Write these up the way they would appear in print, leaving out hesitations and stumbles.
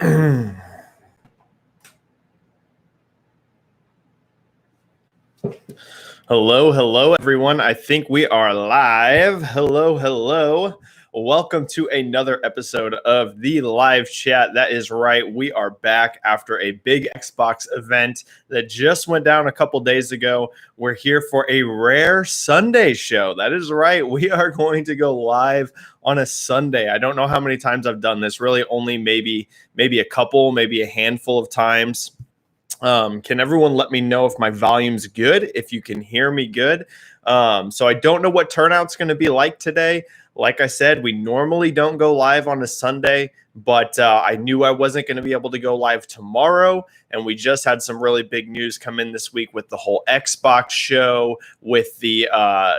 Hello, everyone. I think we are live. Hello. Welcome to another episode of the live chat. That is right. We are back after a big Xbox event that just went down a couple days ago. We're here for a rare Sunday show. That is right. We are going to go live on a Sunday. I don't know how many times I've done this. Really, only maybe a couple, maybe a handful of times. Can everyone let me know if my volume's good, if you can hear me good? So I don't know what turnout's going to be like today. Like I said, we normally don't go live on a Sunday, but I knew I wasn't going to be able to go live tomorrow. And we just had some really big news come in this week with the whole Xbox show, with the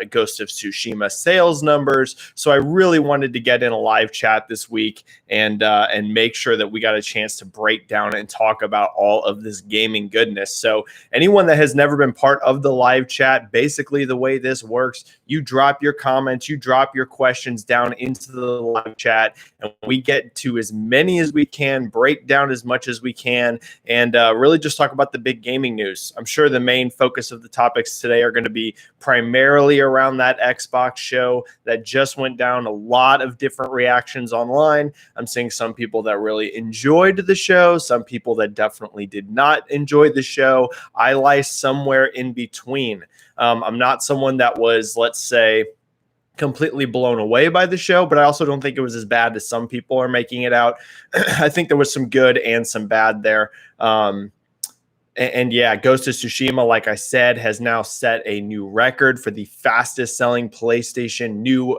Ghost of Tsushima sales numbers. So I really wanted to get in a live chat this week and make sure that we got a chance to break down and talk about all of this gaming goodness. So anyone that has never been part of the live chat, basically the way this works, you drop your comments, you drop your questions down into the live chat, and we get to as many as we can, break down as much as we can, and really just talk about the big gaming news. I'm sure the main focus of the topics today are going to be primarily around that Xbox show that just went down. A lot of different reactions online. I'm seeing some people that really enjoyed the show, some people that definitely did not enjoy the show. I lie somewhere in between. I'm not someone that was, let's say, completely blown away by the show, but I also don't think it was as bad as some people are making it out. I think there was some good and some bad there. And yeah, Ghost of Tsushima, like I said, has now set a new record for the fastest selling PlayStation new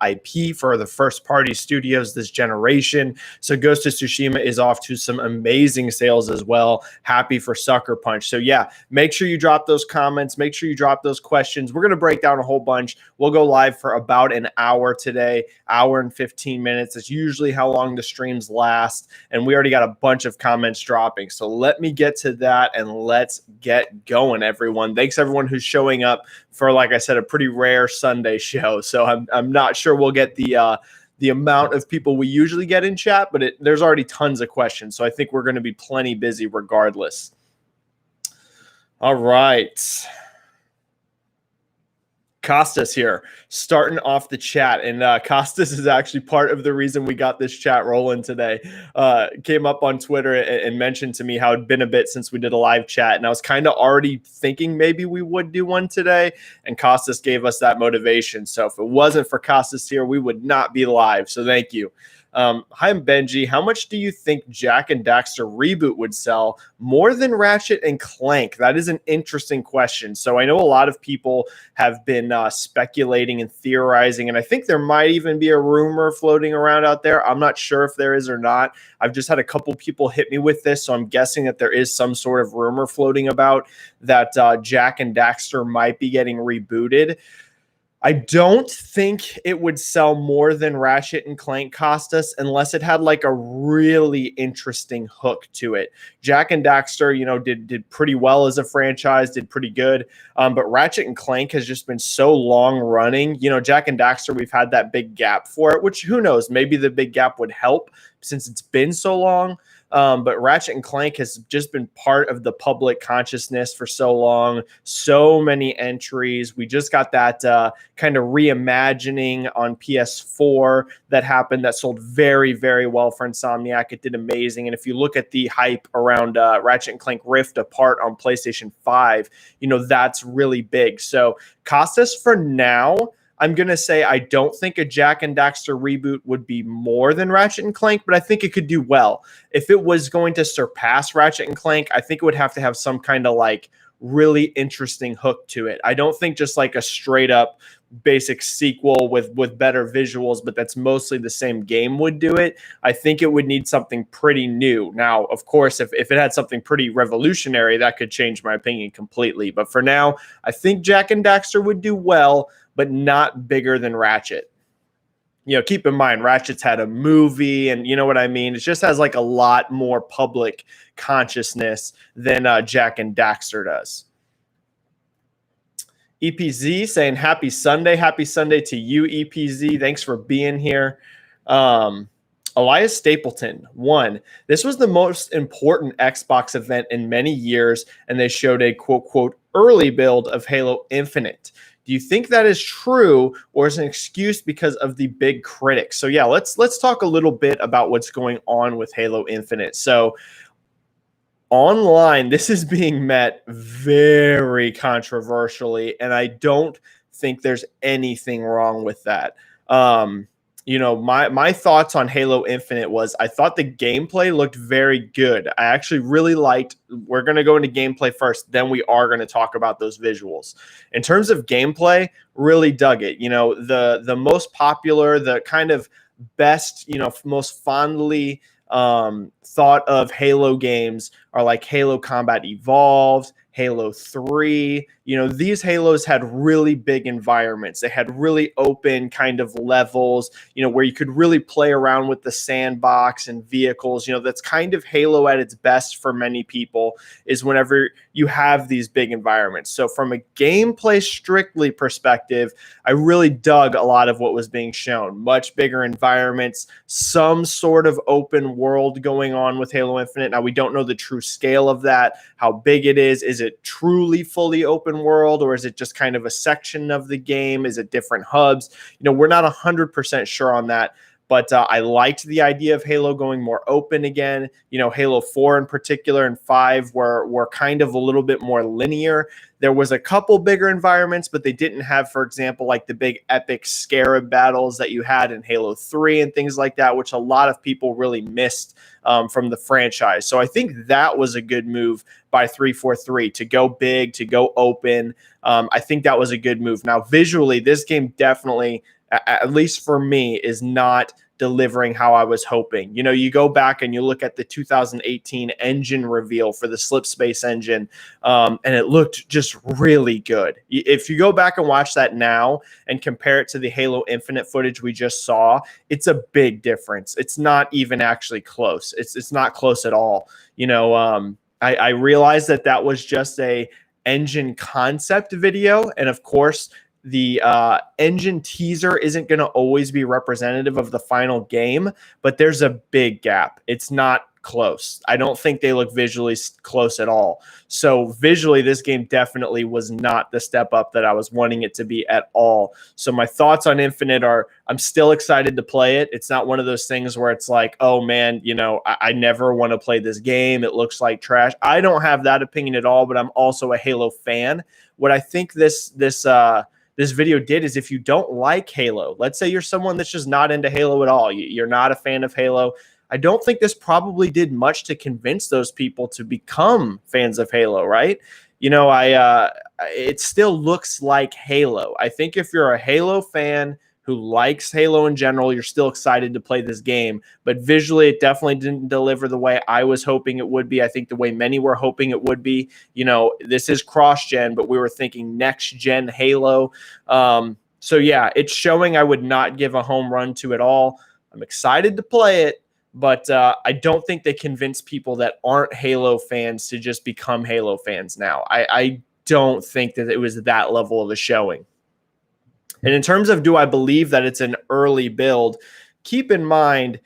IP for the first party studios this generation. So Ghost of Tsushima is off to some amazing sales as well. Happy for Sucker Punch. So yeah, make sure you drop those comments. Make sure you drop those questions. We're going to break down a whole bunch. We'll go live for about an hour today, hour and 15 minutes. That's usually how long the streams last. And we already got a bunch of comments dropping. So let me get to that. And let's get going, everyone. Thanks, everyone who's showing up for, like I said, a pretty rare Sunday show. So I'm not sure we'll get the amount of people we usually get in chat, but there's already tons of questions. So I think we're going to be plenty busy regardless. All right. Costas here, starting off the chat, and Costas is actually part of the reason we got this chat rolling today. Came up on Twitter and mentioned to me how it'd been a bit since we did a live chat, and I was kind of already thinking maybe we would do one today, and Costas gave us that motivation. So if it wasn't for Costas here, we would not be live, so thank you. Hi, I'm Benji. How much do you think Jak and Daxter Reboot would sell? More than Ratchet and Clank? That is an interesting question. So I know a lot of people have been speculating and theorizing, and I think there might even be a rumor floating around out there. I'm not sure if there is or not. I've just had a couple people hit me with this, so I'm guessing that there is some sort of rumor floating about that Jak and Daxter might be getting rebooted. I don't think it would sell more than Ratchet and Clank cost us unless it had like a really interesting hook to it. Jak and Daxter, did pretty well as a franchise, did pretty good. But Ratchet and Clank has just been so long running. Jak and Daxter, we've had that big gap for it, which who knows, maybe the big gap would help since it's been so long. But Ratchet and Clank has just been part of the public consciousness for so long. So many entries. We just got that kind of reimagining on PS4 that happened that sold very, very well for Insomniac. It did amazing. And if you look at the hype around Ratchet and Clank Rift Apart on PlayStation 5, that's really big. So cost us for now. I'm going to say I don't think a Jak and Daxter reboot would be more than Ratchet and Clank, but I think it could do well. If it was going to surpass Ratchet and Clank, I think it would have to have some kind of like really interesting hook to it. I don't think just like a straight up basic sequel with better visuals, but that's mostly the same game would do it. I think it would need something pretty new. Now, of course, if it had something pretty revolutionary, that could change my opinion completely. But for now, I think Jak and Daxter would do well, but not bigger than Ratchet. Keep in mind, Ratchet's had a movie, and you know what I mean? It just has like a lot more public consciousness than Jak and Daxter does. EPZ saying happy Sunday. Happy Sunday to you, EPZ. Thanks for being here. Elias Stapleton, one, this was the most important Xbox event in many years, and they showed a quote early build of Halo Infinite. Do you think that is true, or is it an excuse because of the big critics? So yeah, let's talk a little bit about what's going on with Halo Infinite. So online, this is being met very controversially, and I don't think there's anything wrong with that. My thoughts on Halo Infinite was I thought the gameplay looked very good. I actually really liked. We're going to go into gameplay first, then we are going to talk about those visuals. In terms of gameplay, really dug it. The most popular, the kind of best, most fondly thought of Halo games are like Halo Combat Evolved, Halo 3. These Halos had really big environments. They had really open kind of levels, where you could really play around with the sandbox and vehicles. That's kind of Halo at its best for many people, is whenever you have these big environments. So from a gameplay strictly perspective, I really dug a lot of what was being shown. Much bigger environments, some sort of open world going on with Halo Infinite. Now, we don't know the true scale of that, how big it is. Is it truly fully open world, or is it just kind of a section of the game? Is it different hubs? We're not 100% sure on that. But I liked the idea of Halo going more open again. Halo 4 in particular and 5 were kind of a little bit more linear. There was a couple bigger environments, but they didn't have, for example, like the big epic scarab battles that you had in Halo 3 and things like that, which a lot of people really missed from the franchise. So I think that was a good move by 343 to go big, to go open. I think that was a good move. Now, visually, this game definitely, at least for me, is not delivering how I was hoping. You go back and you look at the 2018 engine reveal for the Slipspace engine, and it looked just really good. If you go back and watch that now and compare it to the Halo Infinite footage we just saw, it's a big difference. It's not even actually close. It's not close at all. I realized that was just a engine concept video, and of course, the engine teaser isn't going to always be representative of the final game, but there's a big gap. It's not close. I don't think they look visually close at all. So visually, this game definitely was not the step up that I was wanting it to be at all. So my thoughts on Infinite are, I'm still excited to play it. It's not one of those things where it's like, oh man, I never want to play this game. It looks like trash. I don't have that opinion at all, but I'm also a Halo fan. What I think this video did is, if you don't like Halo, let's say you're someone that's just not into Halo at all, you're not a fan of Halo, I don't think this probably did much to convince those people to become fans of Halo, right? It still looks like Halo. I think if you're a Halo fan who likes Halo in general, you're still excited to play this game. But visually, it definitely didn't deliver the way I was hoping it would be. I think the way many were hoping it would be. This is cross-gen, but we were thinking next-gen Halo. So yeah, it's showing I would not give a home run to it all. I'm excited to play it, but I don't think they convince people that aren't Halo fans to just become Halo fans now. I don't think that it was that level of a showing. And in terms of, do I believe that it's an early build, keep in mind,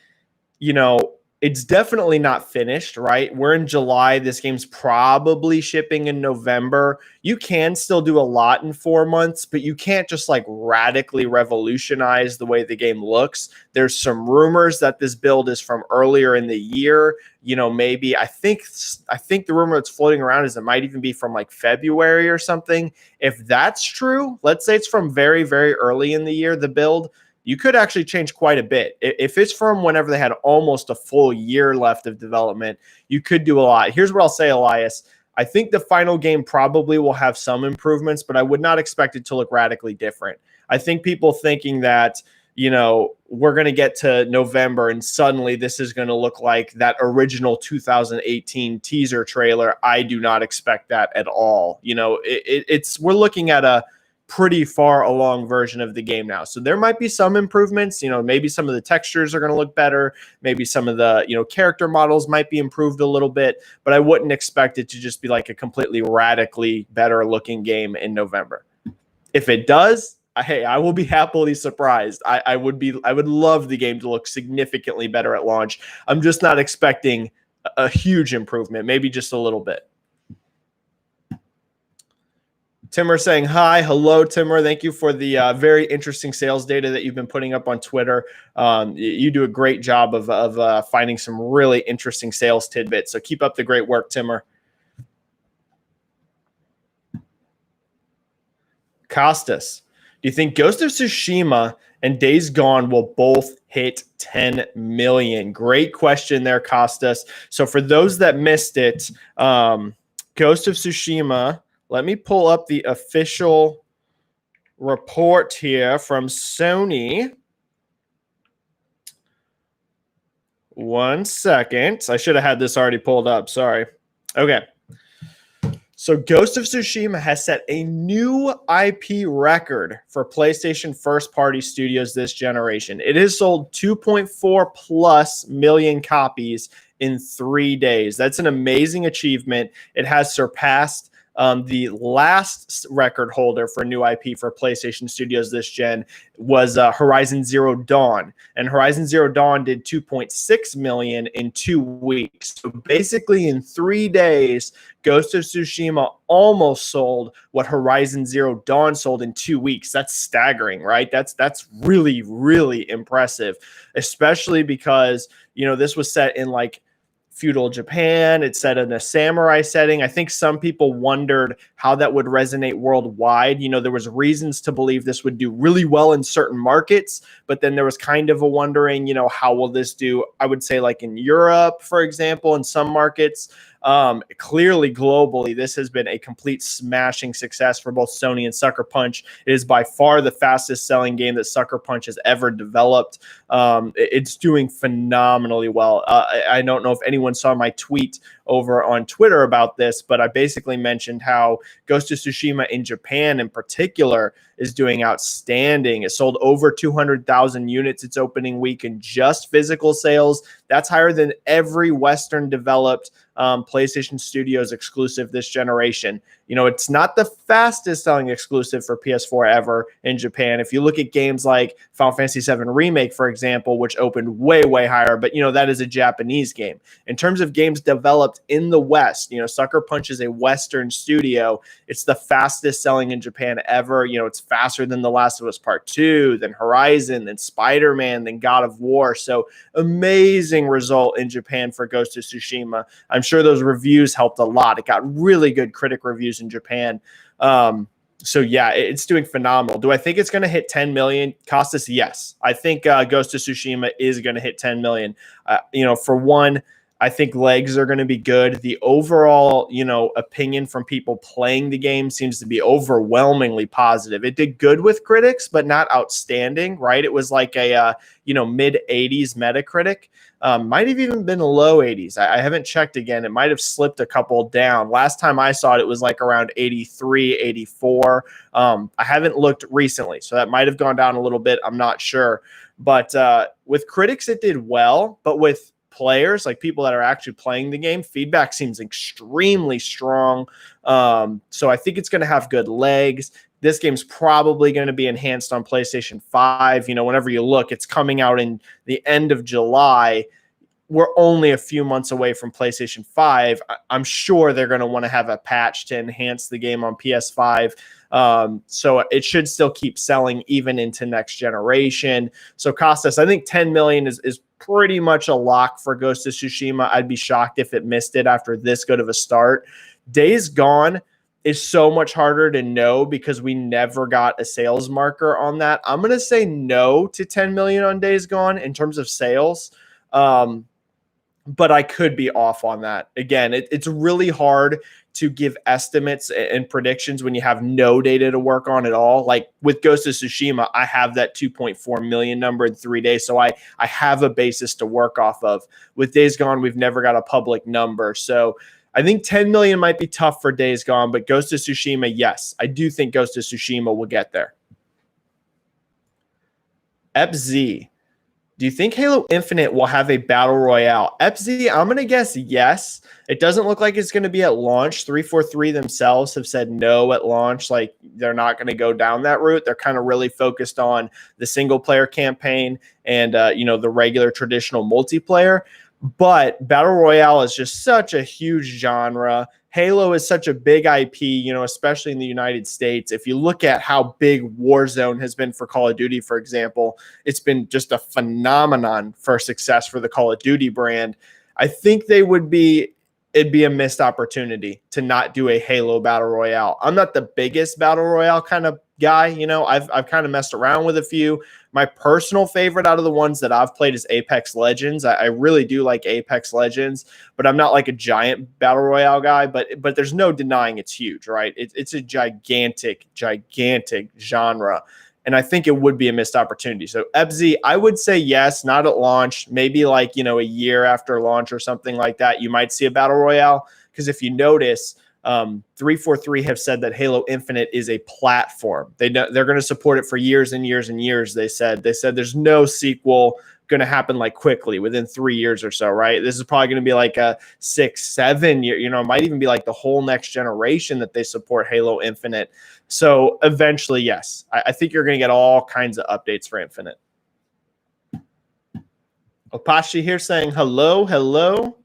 it's definitely not finished, right? We're in July. This game's probably shipping in November. You can still do a lot in 4 months, but you can't just like radically revolutionize the way the game looks. There's some rumors that this build is from earlier in the year. Maybe I think the rumor that's floating around is it might even be from like February or something. If that's true, let's say it's from very, very early in the year, the build, you could actually change quite a bit. If it's from whenever they had almost a full year left of development, you could do a lot. Here's what I'll say, Elias. I think the final game probably will have some improvements, but I would not expect it to look radically different. I think people thinking that, we're going to get to November and suddenly this is going to look like that original 2018 teaser trailer. I do not expect that at all. We're looking at a pretty far along version of the game now. So there might be some improvements, maybe some of the textures are going to look better. Maybe some of the, character models might be improved a little bit, but I wouldn't expect it to just be like a completely radically better looking game in November. If it does, hey, I will be happily surprised. I would love the game to look significantly better at launch. I'm just not expecting a huge improvement, maybe just a little bit. Timmer saying hi. Hello, Timmer. Thank you for the very interesting sales data that you've been putting up on Twitter. You do a great job of finding some really interesting sales tidbits. So keep up the great work, Timmer. Costas, do you think Ghost of Tsushima and Days Gone will both hit 10 million? Great question there, Costas. So for those that missed it, Ghost of Tsushima, let me pull up the official report here from Sony. One second. I should have had this already pulled up. Sorry. Okay. So Ghost of Tsushima has set a new IP record for PlayStation first-party studios this generation. It has sold 2.4 plus million copies in 3 days. That's an amazing achievement. It has surpassed the last record holder for new IP for PlayStation Studios this gen was Horizon Zero Dawn. And Horizon Zero Dawn did 2.6 million in 2 weeks. So basically in 3 days, Ghost of Tsushima almost sold what Horizon Zero Dawn sold in 2 weeks. That's staggering, right? That's really, really impressive, especially because, you know, this was set in like feudal Japan. It's set in a samurai setting. I think some people wondered how that would resonate worldwide. You know, there was reasons to believe this would do really well in certain markets, but then there was kind of a wondering, you know, how will this do? I would say like in Europe, for example, in some markets. Clearly, globally, this has been a complete smashing success for both Sony and Sucker Punch. It is by far the fastest selling game that Sucker Punch has ever developed. It's doing phenomenally well. I don't know if anyone saw my tweet over on Twitter about this, but I basically mentioned how Ghost of Tsushima in Japan in particular is doing outstanding. It sold over 200,000 units its opening week in just physical sales. That's higher than every Western developed PlayStation Studios exclusive this generation. You know, it's not the fastest selling exclusive for PS4 ever in Japan. If you look at games like Final Fantasy VII Remake, for example, which opened way, way higher, but, you know, that is a Japanese game. In terms of games developed in the West, you know, Sucker Punch is a Western studio. It's the fastest selling in Japan ever. You know, it's faster than The Last of Us Part 2, than Horizon, than Spider-Man, than God of War. So amazing result in Japan for Ghost of Tsushima. I'm sure those reviews helped a lot. It got really good critic reviews in Japan. So yeah, it's doing phenomenal. Do I think it's going to hit 10 million? Costas, yes. I think Ghost of Tsushima is going to hit 10 million. You know, for one, I think legs are going to be good. The overall, you know, opinion from people playing the game seems to be overwhelmingly positive. It did good with critics, but not outstanding, right? It was like a, you know, mid 80s Metacritic. Might have even been low 80s. I haven't checked again. It might have slipped a couple down. Last time I saw it, it was like around 83, 84. I haven't looked recently, so that might have gone down a little bit. I'm not sure. But with critics, it did well. But with players, like people that are actually playing the game, feedback seems extremely strong. So I think it's going to have good legs. This game's probably going to be enhanced on PlayStation 5. You know, whenever you look, it's coming out in the end of July. We're only a few months away from PlayStation 5. I'm sure they're going to want to have a patch to enhance the game on PS5. So it should still keep selling even into next generation. So Costas, I think 10 million is pretty much a lock for Ghost of Tsushima. I'd be shocked if it missed it after this good of a start. Days Gone is so much harder to know because we never got a sales marker on that. I'm going to say no to 10 million on Days Gone in terms of sales. But I could be off on that. Again, it's really hard to give estimates and predictions when you have no data to work on at all. Like with Ghost of Tsushima, I have that 2.4 million number in 3 days. So I have a basis to work off of. With Days Gone, we've never got a public number. So I think 10 million might be tough for Days Gone, but Ghost of Tsushima, yes. I do think Ghost of Tsushima will get there. FZ. Do you think Halo Infinite will have a battle royale? Epsy, I'm going to guess yes. It doesn't look like it's going to be at launch. 343 themselves have said no at launch. Like, they're not going to go down that route. They're kind of really focused on the single player campaign and, the regular traditional multiplayer. But battle royale is just such a huge genre. Halo is such a big IP, especially in the United States. If you look at how big Warzone has been for Call of Duty, for example, it's been just a phenomenon for success for the Call of Duty brand. I think it'd be a missed opportunity to not do a Halo battle royale. I'm not the biggest battle royale kind of guy. I've kind of messed around with a few. My personal favorite out of the ones that I've played is Apex Legends. I really do like Apex Legends, but I'm not like a giant battle royale guy. But there's no denying it's huge, right? It's a gigantic genre. And I think it would be a missed opportunity. So Ebzy, I would say yes, not at launch, maybe like, a year after launch or something like that. You might see a battle royale, because if you notice, 343 have said that Halo Infinite is a platform. They're going to support it for years and years and years. They said there's no sequel going to happen like quickly within 3 years or so, right? This is probably going to be like a 6, 7 year, it might even be like the whole next generation that they support Halo Infinite. So eventually, yes, I think you're going to get all kinds of updates for Infinite. Opashi here saying hello.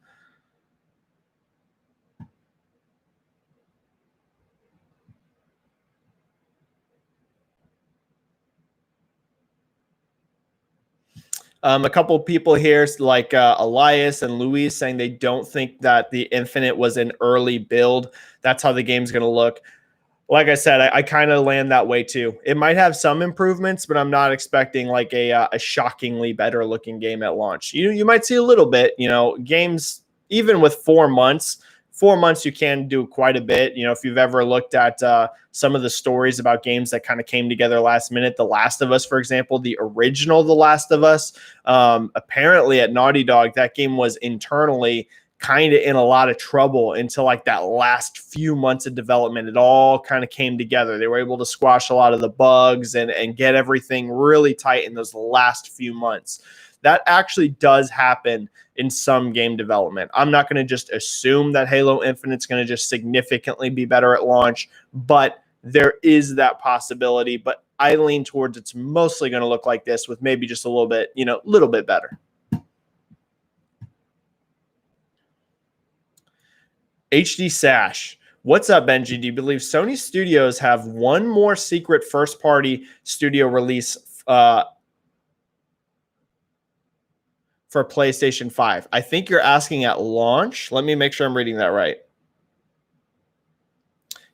A couple of people here, like Elias and Luis, saying they don't think that the Infinite was an early build. That's how the game's going to look. Like I said, I kind of land that way too. It might have some improvements, but I'm not expecting like a shockingly better looking game at launch. You might see a little bit. Games even with 4 months. 4 months, you can do quite a bit. If you've ever looked at some of the stories about games that kind of came together last minute, The Last of Us, for example, the original The Last of Us, apparently at Naughty Dog, that game was internally kind of in a lot of trouble until like that last few months of development. It all kind of came together. They were able to squash a lot of the bugs and get everything really tight in those last few months. That actually does happen in some game development. I'm not going to just assume that Halo Infinite's going to just significantly be better at launch, but there is that possibility. But I lean towards it's mostly going to look like this with maybe just a little bit better. HD Sash. What's up, Benji? Do you believe Sony Studios have one more secret first-party studio release for PlayStation 5? I think you're asking at launch. Let me make sure I'm reading that right.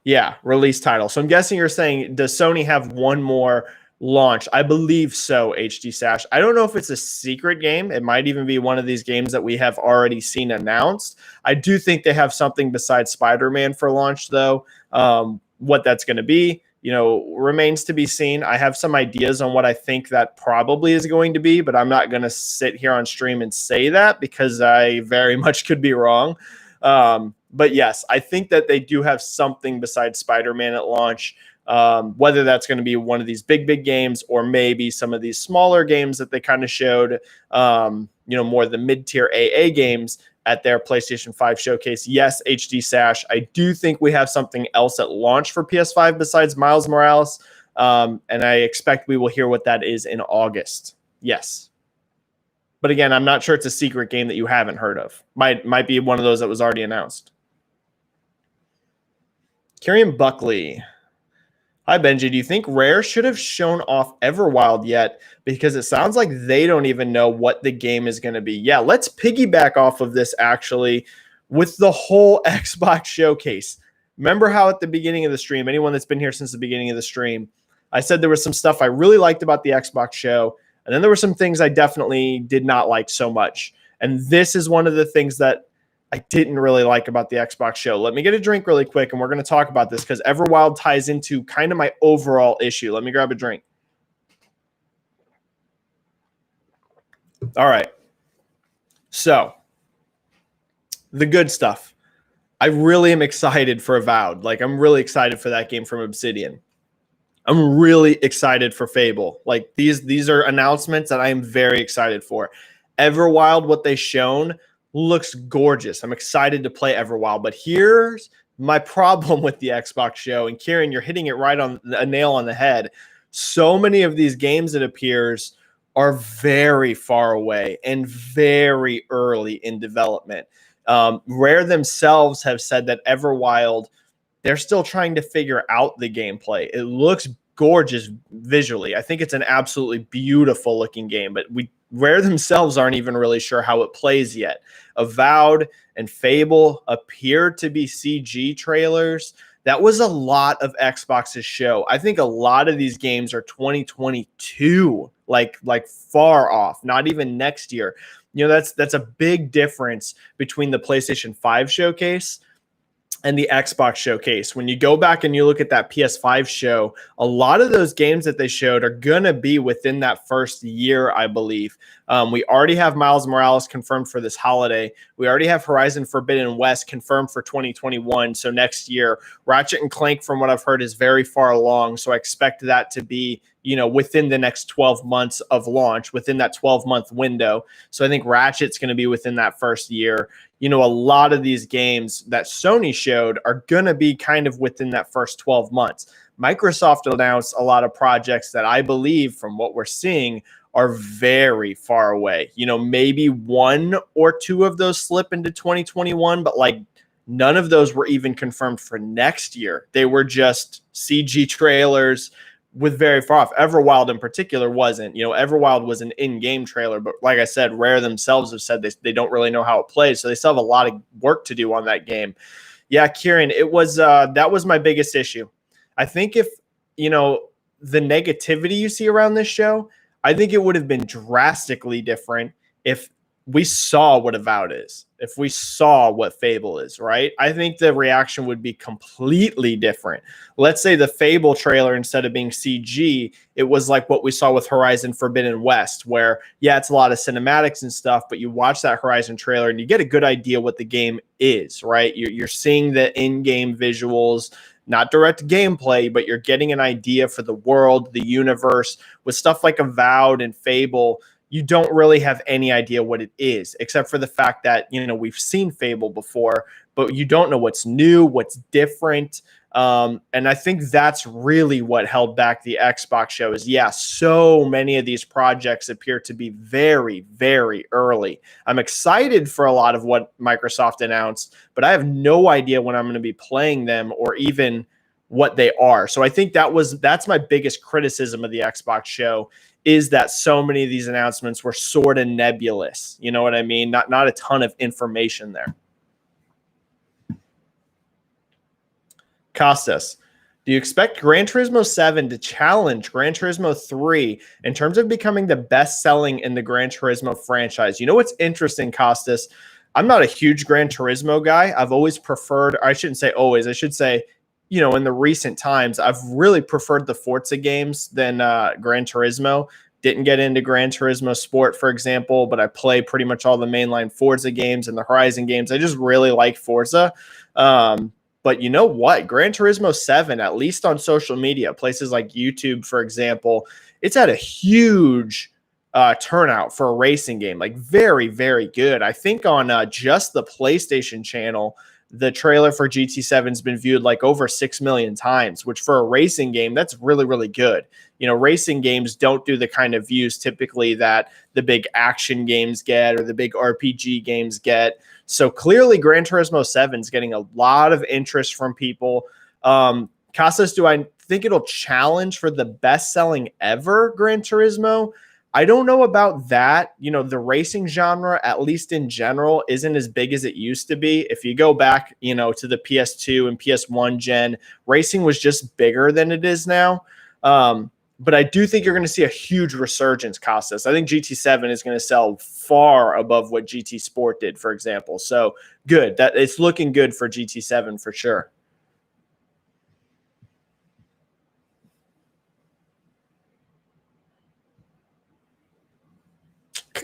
Yeah, release title. So I'm guessing you're saying, does Sony have one more launch? I believe so, HD Sash. I don't know if it's a secret game. It might even be one of these games that we have already seen announced. I do think they have something besides Spider-Man for launch, though. What that's going to be, remains to be seen. I have some ideas on what I think that probably is going to be, but I'm not going to sit here on stream and say that because I very much could be wrong. But yes, I think that they do have something besides Spider-Man at launch. Whether that's going to be one of these big games or maybe some of these smaller games that they kind of showed, more the mid-tier AA games at their PlayStation 5 showcase. Yes, HD Sash. I do think we have something else at launch for PS5 besides Miles Morales. And I expect we will hear what that is in August. Yes. But again, I'm not sure it's a secret game that you haven't heard of. Might be one of those that was already announced. Kieran Buckley. Hi, Benji. Do you think Rare should have shown off Everwild yet? Because it sounds like they don't even know what the game is going to be. Yeah, let's piggyback off of this, actually, with the whole Xbox showcase. Remember how at the beginning of the stream, anyone that's been here since the beginning of the stream, I said there was some stuff I really liked about the Xbox show, and then there were some things I definitely did not like so much. And this is one of the things that I didn't really like about the Xbox show. Let me get a drink really quick, and we're going to talk about this because Everwild ties into kind of my overall issue. Let me grab a drink. All right. So, the good stuff. I really am excited for Avowed. Like, I'm really excited for that game from Obsidian. I'm really excited for Fable. Like these are announcements that I am very excited for. Everwild, what they shown looks gorgeous. I'm excited to play Everwild, but here's my problem with the Xbox show. And Kieran, you're hitting it right on a nail on the head. So many of these games, it appears, are very far away and very early in development. Rare themselves have said that Everwild, they're still trying to figure out the gameplay. It looks gorgeous visually. I think it's an absolutely beautiful looking game, but Rare themselves aren't even really sure how it plays yet. Avowed and Fable appear to be CG trailers. That was a lot of Xbox's show. I think a lot of these games are 2022, like far off, not even next year. You know, that's a big difference between the PlayStation 5 showcase and the Xbox showcase. When you go back and you look at that PS5 show, a lot of those games that they showed are going to be within that first year, I believe. We already have Miles Morales confirmed for this holiday. We already have Horizon Forbidden West confirmed for 2021, so next year. Ratchet and Clank, from what I've heard, is very far along, so I expect that to be, you know, within the next 12 months of launch, within that 12-month window. So I think Ratchet's going to be within that first year. You know, a lot of these games that Sony showed are going to be kind of within that first 12 months. Microsoft announced a lot of projects that I believe, from what we're seeing, are very far away. You know, maybe one or two of those slip into 2021, but like none of those were even confirmed for next year. They were just CG trailers with very far off. Everwild in particular wasn't. You know, Everwild was an in-game trailer, but like I said, Rare themselves have said they don't really know how it plays, so they still have a lot of work to do on that game. Yeah, Kieran, it was that was my biggest issue. I think if, you know, the negativity you see around this show, I think it would have been drastically different if we saw what Avowed is, if we saw what Fable is, right? I think the reaction would be completely different. Let's say the Fable trailer, instead of being CG, it was like what we saw with Horizon Forbidden West, where, yeah, it's a lot of cinematics and stuff, but you watch that Horizon trailer and you get a good idea what the game is, right? You're seeing the in-game visuals, not direct gameplay, but you're getting an idea for the world, the universe. With stuff like Avowed and Fable, you don't really have any idea what it is, except for the fact that, you know, we've seen Fable before, but you don't know what's new, what's different. And I think that's really what held back the Xbox show is, yeah, so many of these projects appear to be very, very early. I'm excited for a lot of what Microsoft announced, but I have no idea when I'm going to be playing them or even what they are. So I think that's my biggest criticism of the Xbox show, is that so many of these announcements were sort of nebulous. You know what I mean? Not a ton of information there. Costas, do you expect Gran Turismo 7 to challenge Gran Turismo 3 in terms of becoming the best-selling in the Gran Turismo franchise? You know what's interesting, Costas? I'm not a huge Gran Turismo guy. I've always preferred, or I shouldn't say always, I should say, you know, in the recent times, I've really preferred the Forza games than Gran Turismo. Didn't get into Gran Turismo Sport, for example, but I play pretty much all the mainline Forza games and the Horizon games. I just really like Forza. But you know what? Gran Turismo 7, at least on social media, places like YouTube, for example, it's had a huge turnout for a racing game. Like very, very good. I think on just the PlayStation channel, the trailer for GT7 has been viewed like over 6 million times, which for a racing game, that's really, really good. You know, racing games don't do the kind of views typically that the big action games get or the big RPG games get. So clearly Gran Turismo 7 is getting a lot of interest from people. Casas, do I think it'll challenge for the best-selling ever Gran Turismo? I don't know about that. You know, the racing genre, at least in general, isn't as big as it used to be. If you go back, you know, to the PS2 and PS1 gen, racing was just bigger than it is now. But I do think you're going to see a huge resurgence, Costas. I think GT7 is going to sell far above what GT Sport did, for example. So good. That it's looking good for GT7 for sure.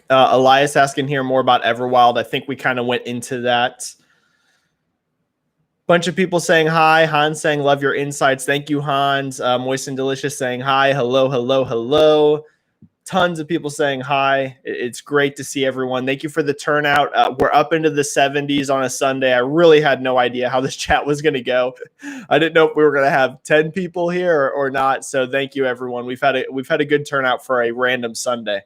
Elias asking here more about Everwild. I think we kind of went into that. Bunch of people saying hi. Hans saying, love your insights. Thank you, Hans. Moist and Delicious saying hi. Hello, hello, hello. Tons of people saying hi. It's great to see everyone. Thank you for the turnout. We're up into the 70s on a Sunday. I really had no idea how this chat was going to go. I didn't know if we were going to have 10 people here or not. So thank you, everyone. We've had a good turnout for a random Sunday.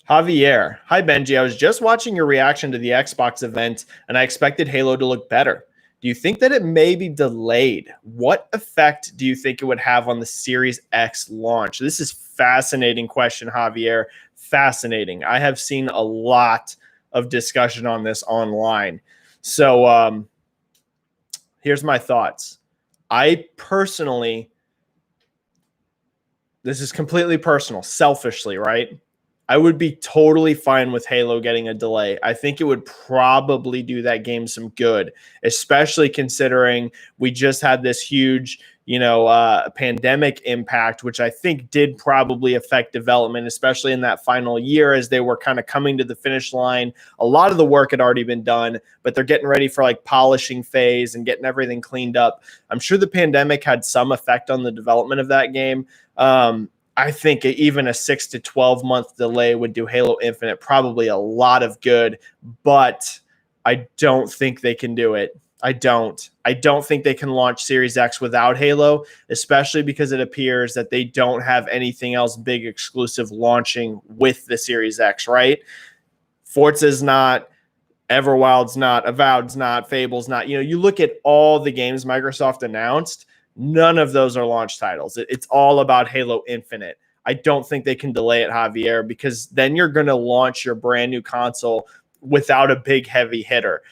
Javier. Hi, Benji. I was just watching your reaction to the Xbox event, and I expected Halo to look better. Do you think that it may be delayed? What effect do you think it would have on the Series X launch? This is fascinating question, Javier. Fascinating. I have seen a lot of discussion on this online. So here's my thoughts. I personally, this is completely personal, selfishly, right? I would be totally fine with Halo getting a delay. I think it would probably do that game some good, especially considering we just had this huge, pandemic impact, which I think did probably affect development, especially in that final year as they were kind of coming to the finish line. A lot of the work had already been done, but they're getting ready for like polishing phase and getting everything cleaned up. I'm sure the pandemic had some effect on the development of that game. I think even a 6 to 12 month delay would do Halo Infinite probably a lot of good, but I don't think they can do it. I don't think they can launch Series X without Halo, especially because it appears that they don't have anything else big exclusive launching with the Series X, right? Forza's not, Everwild's not, Avowed's not, Fable's not. You look at all the games Microsoft announced, none of those are launch titles. It's all about Halo Infinite. I don't think they can delay it, Javier, because then you're going to launch your brand new console without a big heavy hitter.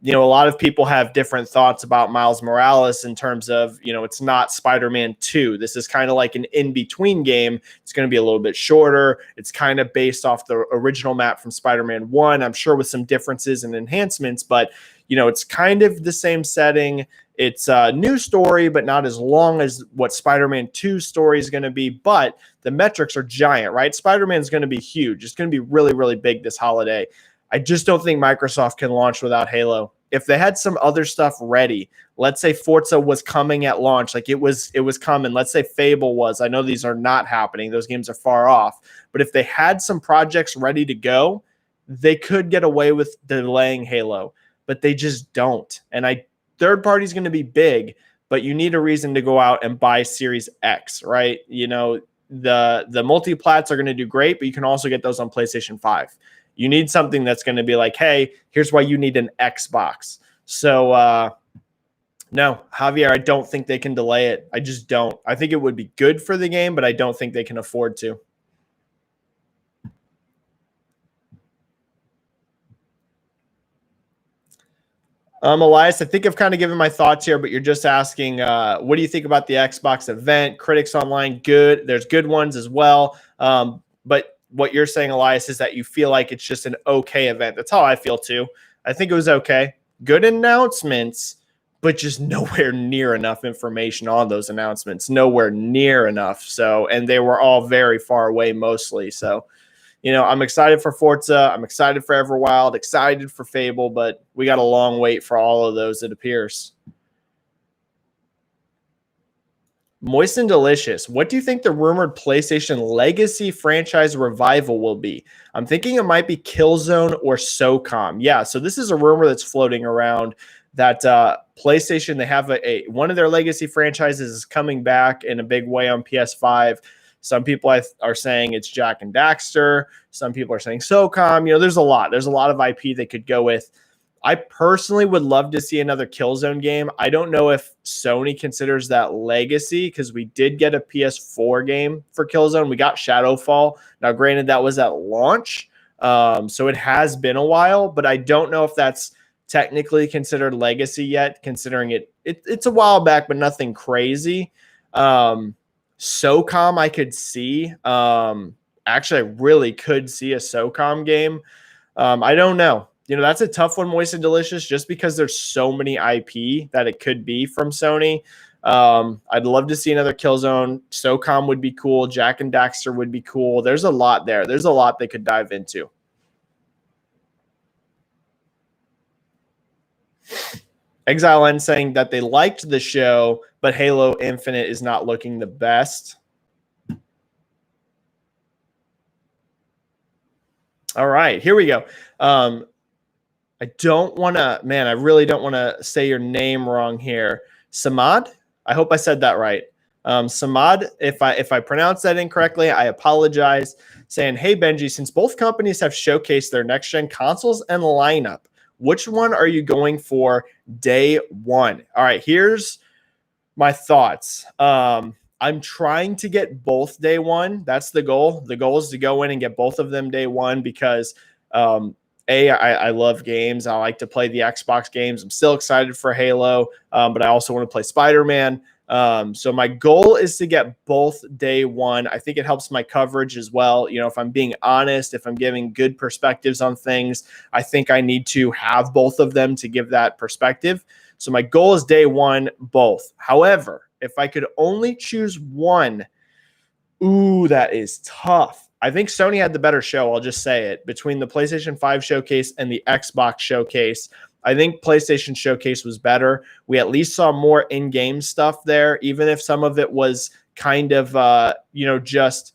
A lot of people have different thoughts about Miles Morales in terms of, it's not Spider-Man 2. This is kind of like an in-between game. It's going to be a little bit shorter. It's kind of based off the original map from Spider-Man 1, I'm sure with some differences and enhancements, but, it's kind of the same setting. It's a new story, but not as long as what Spider-Man 2 story is going to be, but the metrics are giant, right? Spider-Man is going to be huge. It's going to be really, really big this holiday. I just don't think Microsoft can launch without Halo. If they had some other stuff ready, let's say Forza was coming at launch, like it was coming. Let's say Fable was. I know these are not happening. Those games are far off. But if they had some projects ready to go, they could get away with delaying Halo, but they just don't. And third party is going to be big, but you need a reason to go out and buy Series X, right? The multi-plats are going to do great, but you can also get those on PlayStation 5. You need something that's going to be like, hey, here's why you need an Xbox. So, no, Javier, I don't think they can delay it. I just don't. I think it would be good for the game, but I don't think they can afford to. Elias, I think I've kind of given my thoughts here, but you're just asking, what do you think about the Xbox event? Critics online, good. There's good ones as well. But what you're saying, Elias, is that you feel like it's just an okay event. That's how I feel too. I think it was okay. Good announcements, but just nowhere near enough information on those announcements. Nowhere near enough. So, and they were all very far away mostly. So, I'm excited for Forza. I'm excited for Everwild, excited for Fable, but we got a long wait for all of those, it appears. Moist and Delicious. What do you think the rumored PlayStation Legacy franchise revival will be? I'm thinking it might be Killzone or SOCOM. Yeah, so this is a rumor that's floating around that PlayStation, they have one of their legacy franchises is coming back in a big way on PS5. Some people are saying it's Jack and Daxter. Some people are saying SOCOM. There's a lot. There's a lot of IP they could go with. I personally would love to see another Killzone game. I don't know if Sony considers that legacy because we did get a PS4 game for Killzone. We got Shadowfall. Now, granted, that was at launch, so it has been a while, but I don't know if that's technically considered legacy yet, considering it's a while back, but nothing crazy. SOCOM I could see. Actually, I really could see a SOCOM game. I don't know. That's a tough one, Moist and Delicious, just because there's so many IP that it could be from Sony. I'd love to see another Killzone. SOCOM would be cool. Jack and Daxter would be cool. There's a lot there. There's a lot they could dive into. Exile N saying that they liked the show, but Halo Infinite is not looking the best. All right, here we go. I don't want to, man, I really don't want to say your name wrong here. Samad? I hope I said that right. Samad, if I pronounced that incorrectly, I apologize. Saying, hey, Benji, since both companies have showcased their next-gen consoles and lineup, which one are you going for day one? All right, here's my thoughts. I'm trying to get both day one. That's the goal. The goal is to go in and get both of them day one because I love games. I like to play the Xbox games. I'm still excited for Halo, but I also want to play Spider-Man. So my goal is to get both day one. I think it helps my coverage as well. You know, if I'm being honest, if I'm giving good perspectives on things, I think I need to have both of them to give that perspective. So my goal is day one, both. However, if I could only choose one, ooh, that is tough. I think Sony had the better show. I'll just say it. Between the PlayStation 5 showcase and the Xbox showcase, I think PlayStation showcase was better. We at least saw more in-game stuff there, even if some of it was kind of, just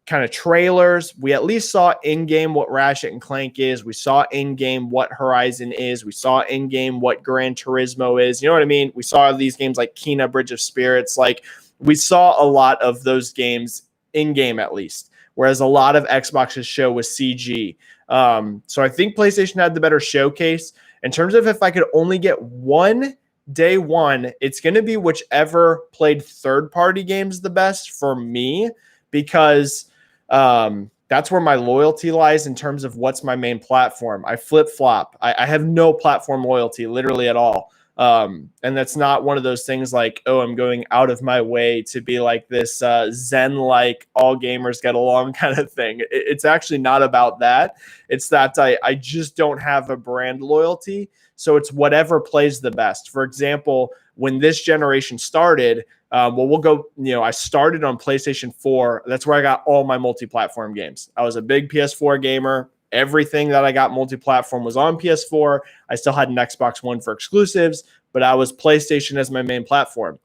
kind of trailers. We at least saw in-game what Ratchet and Clank is. We saw in-game what Horizon is. We saw in-game what Gran Turismo is. You know what I mean? We saw these games like Kena Bridge of Spirits. Like, we saw a lot of those games in-game at least, whereas a lot of Xbox's show was CG. So I think PlayStation had the better showcase. In terms of if I could only get one day one, it's going to be whichever played third-party games the best for me, because that's where my loyalty lies in terms of what's my main platform. I flip-flop. I have no platform loyalty literally at all. And that's not one of those things like, oh, I'm going out of my way to be like this Zen-like all gamers get along kind of thing. It's actually not about that. It's that I just don't have a brand loyalty. So it's whatever plays the best. For example, when this generation started, we'll go, I started on PlayStation 4. That's where I got all my multi-platform games. I was a big PS4 gamer. Everything that I got multi-platform was on PS4. I still had an Xbox One for exclusives, but I was PlayStation as my main platform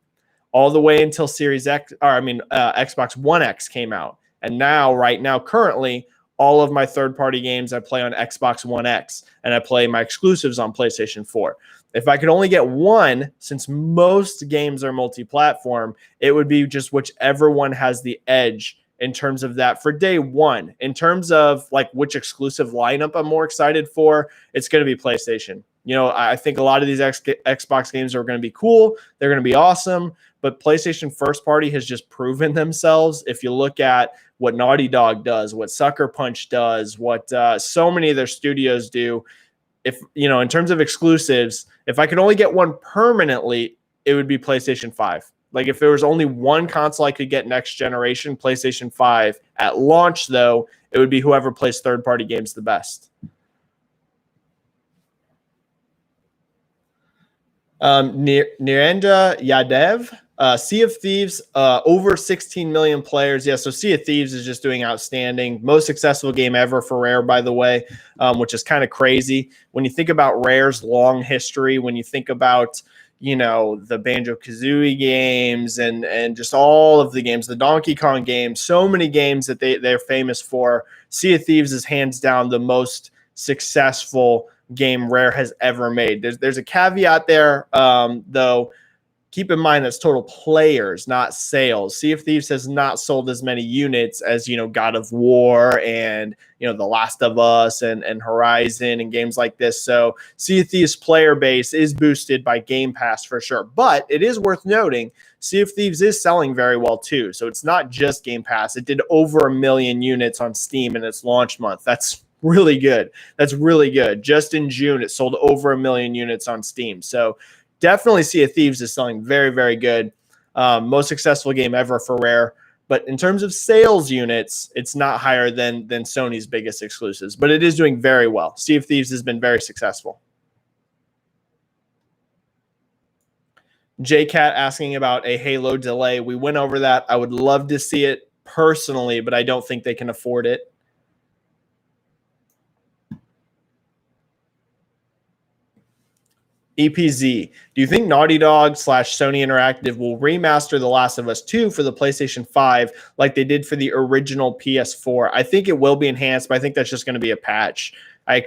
all the way until Xbox One X came out. And right now, currently, all of my third-party games I play on Xbox One X, and I play my exclusives on PlayStation 4. If I could only get one, since most games are multi-platform, it would be just whichever one has the edge in terms of that for day one. In terms of like which exclusive lineup I'm more excited for, it's going to be PlayStation. I think a lot of these Xbox games are going to be cool. They're going to be awesome. But PlayStation first party has just proven themselves. If you look at what Naughty Dog does, what Sucker Punch does, what so many of their studios do, in terms of exclusives, if I could only get one permanently, it would be PlayStation 5. Like, if there was only one console I could get next generation, PlayStation 5. At launch, though, it would be whoever plays third-party games the best. Nirendra Yadev, Sea of Thieves, over 16 million players. Yeah, so Sea of Thieves is just doing outstanding. Most successful game ever for Rare, by the way, which is kind of crazy. When you think about Rare's long history, when you think about the Banjo-Kazooie games and just all of the games, the Donkey Kong games, so many games that they're famous for. Sea of Thieves is hands down the most successful game Rare has ever made. There's a caveat there, though. Keep in mind that's total players, not sales. Sea of Thieves has not sold as many units as, God of War and, The Last of Us and Horizon and games like this. So Sea of Thieves player base is boosted by Game Pass for sure. But it is worth noting, Sea of Thieves is selling very well too. So it's not just Game Pass. It did over 1 million units on Steam in its launch month. That's really good. That's really good. Just in June, it sold over 1 million units on Steam. So definitely Sea of Thieves is selling very, very good. Most successful game ever for Rare. But in terms of sales units, it's not higher than Sony's biggest exclusives. But it is doing very well. Sea of Thieves has been very successful. JCat asking about a Halo delay. We went over that. I would love to see it personally, but I don't think they can afford it. EPZ, do you think Naughty Dog / Sony Interactive will remaster The Last of Us 2 for the PlayStation 5 like they did for the original PS4? I think it will be enhanced, but I think that's just going to be a patch. I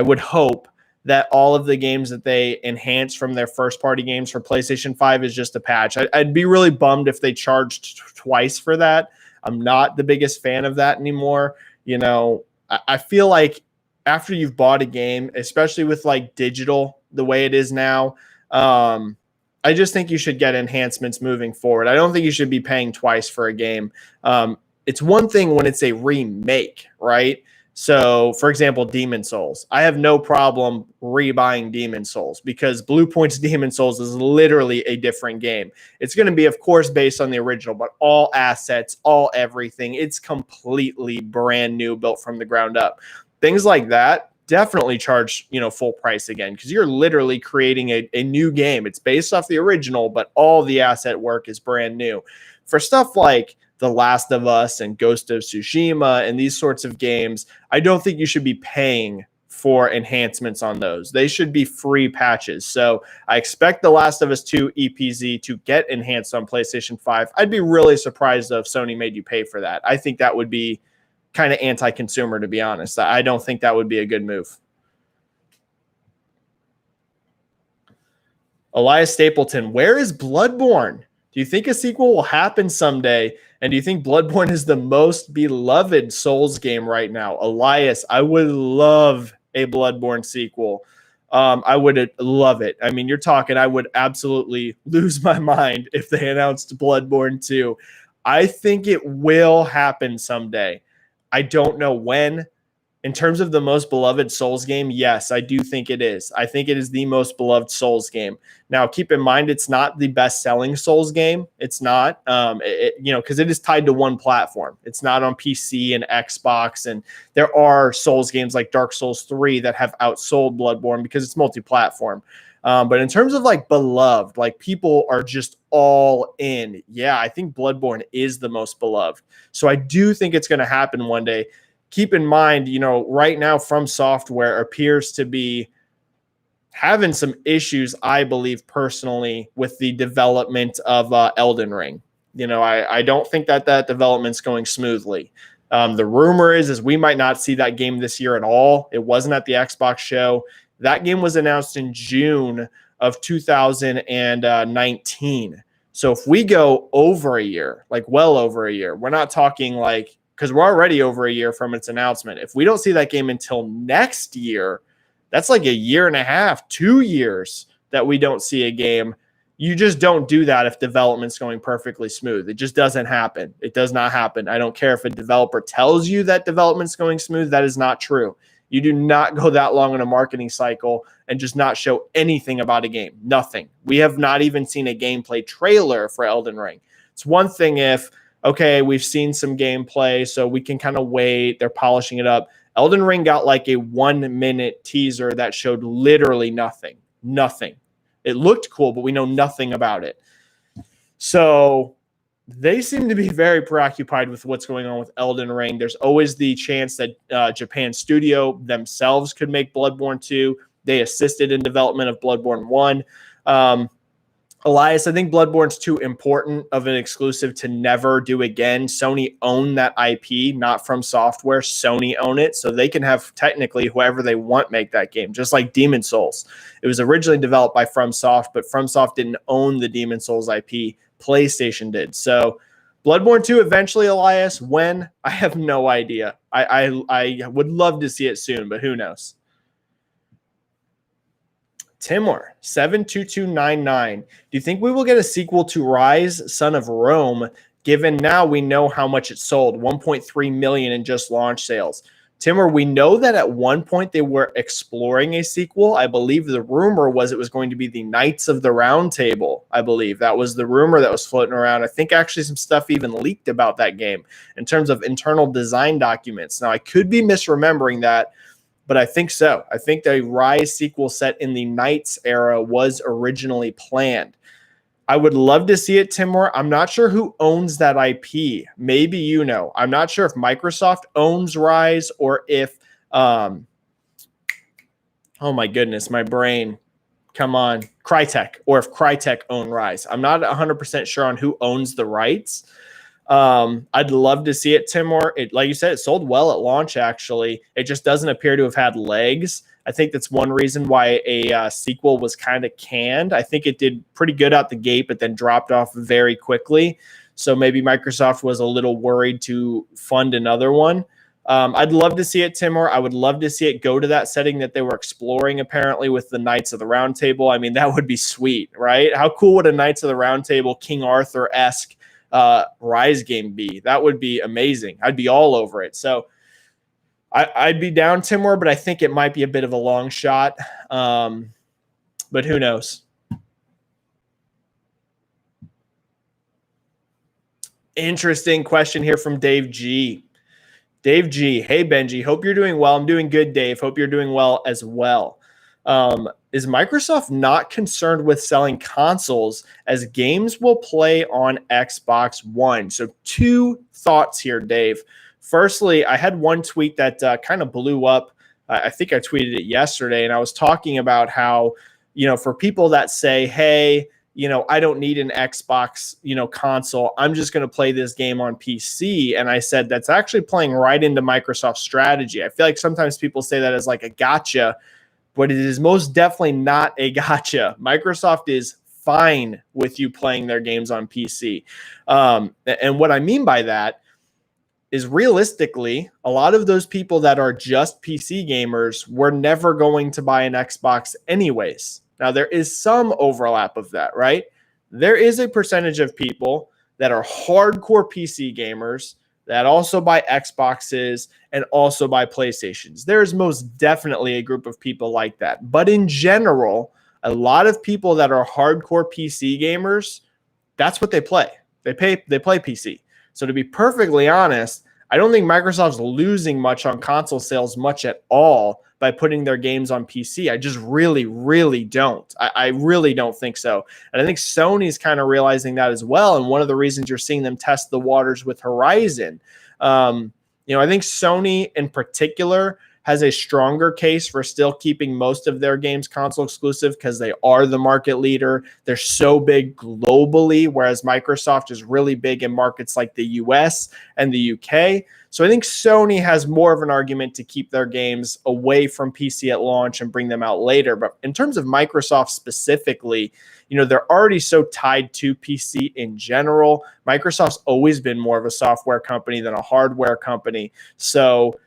would hope that all of the games that they enhance from their first-party games for PlayStation 5 is just a patch. I'd be really bummed if they charged twice for that. I'm not the biggest fan of that anymore. You know, I feel like after you've bought a game, especially with like digital the way it is now, I just think you should get enhancements moving forward. I don't think you should be paying twice for a game. It's one thing when it's a remake, right? So, for example, Demon Souls. I have no problem rebuying Demon Souls because Blue Point's Demon Souls is literally a different game. It's going to be, of course, based on the original, but all assets, all everything. It's completely brand new, built from the ground up. Things like that definitely charge, full price again, because you're literally creating a new game. It's based off the original, but all the asset work is brand new. For stuff like The Last of Us and Ghost of Tsushima and these sorts of games, I don't think you should be paying for enhancements on those. They should be free patches. So I expect The Last of Us 2 EPZ to get enhanced on PlayStation 5. I'd be really surprised if Sony made you pay for that. I think that would be kind of anti-consumer, to be honest. I don't think that would be a good move. Elias Stapleton, where is Bloodborne? Do you think a sequel will happen someday? And do you think Bloodborne is the most beloved Souls game right now? Elias, I would love a Bloodborne sequel. I would love it. I mean, you're talking, I would absolutely lose my mind if they announced Bloodborne 2. I think it will happen someday. I don't know when. In terms of the most beloved Souls game, yes, I do think it is. I think it is the most beloved Souls game. Now, keep in mind, it's not the best-selling Souls game. It's not, because it is tied to one platform. It's not on PC and Xbox, and there are Souls games like Dark Souls 3 that have outsold Bloodborne because it's multi-platform. But in terms of like beloved, like people are just all in. Yeah, I think Bloodborne is the most beloved. So I do think it's going to happen one day. Keep in mind, right now From Software appears to be having some issues, I believe personally, with the development of Elden Ring. I don't think that development's going smoothly. The rumor is we might not see that game this year at all. It wasn't at the Xbox show. That game was announced in June of 2019. So if we go over a year, like well over a year, we're not talking like, because we're already over a year from its announcement. If we don't see that game until next year, that's like a year and a half, 2 years that we don't see a game. You just don't do that if development's going perfectly smooth. It just doesn't happen. It does not happen. I don't care if a developer tells you that development's going smooth. That is not true. You do not go that long in a marketing cycle and just not show anything about a game. Nothing. We have not even seen a gameplay trailer for Elden Ring. It's one thing if, okay, we've seen some gameplay, so we can kind of wait. They're polishing it up. Elden Ring got like a 1-minute teaser that showed literally nothing. Nothing. It looked cool, but we know nothing about it. So they seem to be very preoccupied with what's going on with Elden Ring. There's always the chance that Japan Studio themselves could make Bloodborne 2. They assisted in development of Bloodborne 1. Elias, I think Bloodborne's too important of an exclusive to never do again. Sony own that IP, not From Software. Sony own it, so they can have technically whoever they want make that game, just like Demon Souls. It was originally developed by FromSoft, but FromSoft didn't own the Demon Souls IP. PlayStation did. So Bloodborne 2 eventually, Elias, when? I have no idea. I would love to see it soon, but who knows? Timur, 72299. Do you think we will get a sequel to Rise, Son of Rome, given now we know how much it sold, 1.3 million in just launch sales? Timur, we know that at one point they were exploring a sequel. I believe the rumor was it was going to be the Knights of the Round Table. I believe that was the rumor that was floating around. I think actually some stuff even leaked about that game in terms of internal design documents. Now, I could be misremembering that, but I think so. I think the Rise sequel set in the Knights era was originally planned. I would love to see it, Timur. I'm not sure who owns that IP. Maybe you know. I'm not sure if Microsoft owns Rise or if, oh my goodness, my brain. Come on, Crytek, or if Crytek own Rise. I'm not 100% sure on who owns the rights. I'd love to see it, Timur. It, like you said, it sold well at launch, actually. It just doesn't appear to have had legs. I think that's one reason why a sequel was kind of canned. I think it did pretty good out the gate, but then dropped off very quickly. So maybe Microsoft was a little worried to fund another one. I'd love to see it, Timur. I would love to see it go to that setting that they were exploring, apparently, with the Knights of the Round Table. I mean, that would be sweet, right? How cool would a Knights of the Round Table, King Arthur-esque Rise game be? That would be amazing. I'd be all over it. So I'd be down, Timur, but I think it might be a bit of a long shot. But who knows? Interesting question here from Dave G. Dave G. Hey, Benji. Hope you're doing well. I'm doing good, Dave. Hope you're doing well as well. Is Microsoft not concerned with selling consoles as games will play on Xbox One? So 2 thoughts here, Dave. Firstly, I had one tweet that kind of blew up. I think I tweeted it yesterday, and I was talking about how, for people that say, hey, I don't need an Xbox, console. I'm just going to play this game on PC. And I said, that's actually playing right into Microsoft's strategy. I feel like sometimes people say that as like a gotcha, but it is most definitely not a gotcha. Microsoft is fine with you playing their games on PC. And what I mean by that is realistically, a lot of those people that are just PC gamers were never going to buy an Xbox anyways. Now, there is some overlap of that, right? There is a percentage of people that are hardcore PC gamers that also buy Xboxes and also buy PlayStations. There is most definitely a group of people like that. But in general, a lot of people that are hardcore PC gamers, that's what they play. They play PC. So to be perfectly honest, I don't think Microsoft's losing much on console sales much at all by putting their games on PC. I just really, really don't. I really don't think so. And I think Sony's kind of realizing that as well. And one of the reasons you're seeing them test the waters with Horizon. I think Sony in particular has a stronger case for still keeping most of their games console exclusive because they are the market leader. They're so big globally, whereas Microsoft is really big in markets like the US and the UK. So I think Sony has more of an argument to keep their games away from PC at launch and bring them out later. But in terms of Microsoft specifically, they're already so tied to PC in general. Microsoft's always been more of a software company than a hardware company. So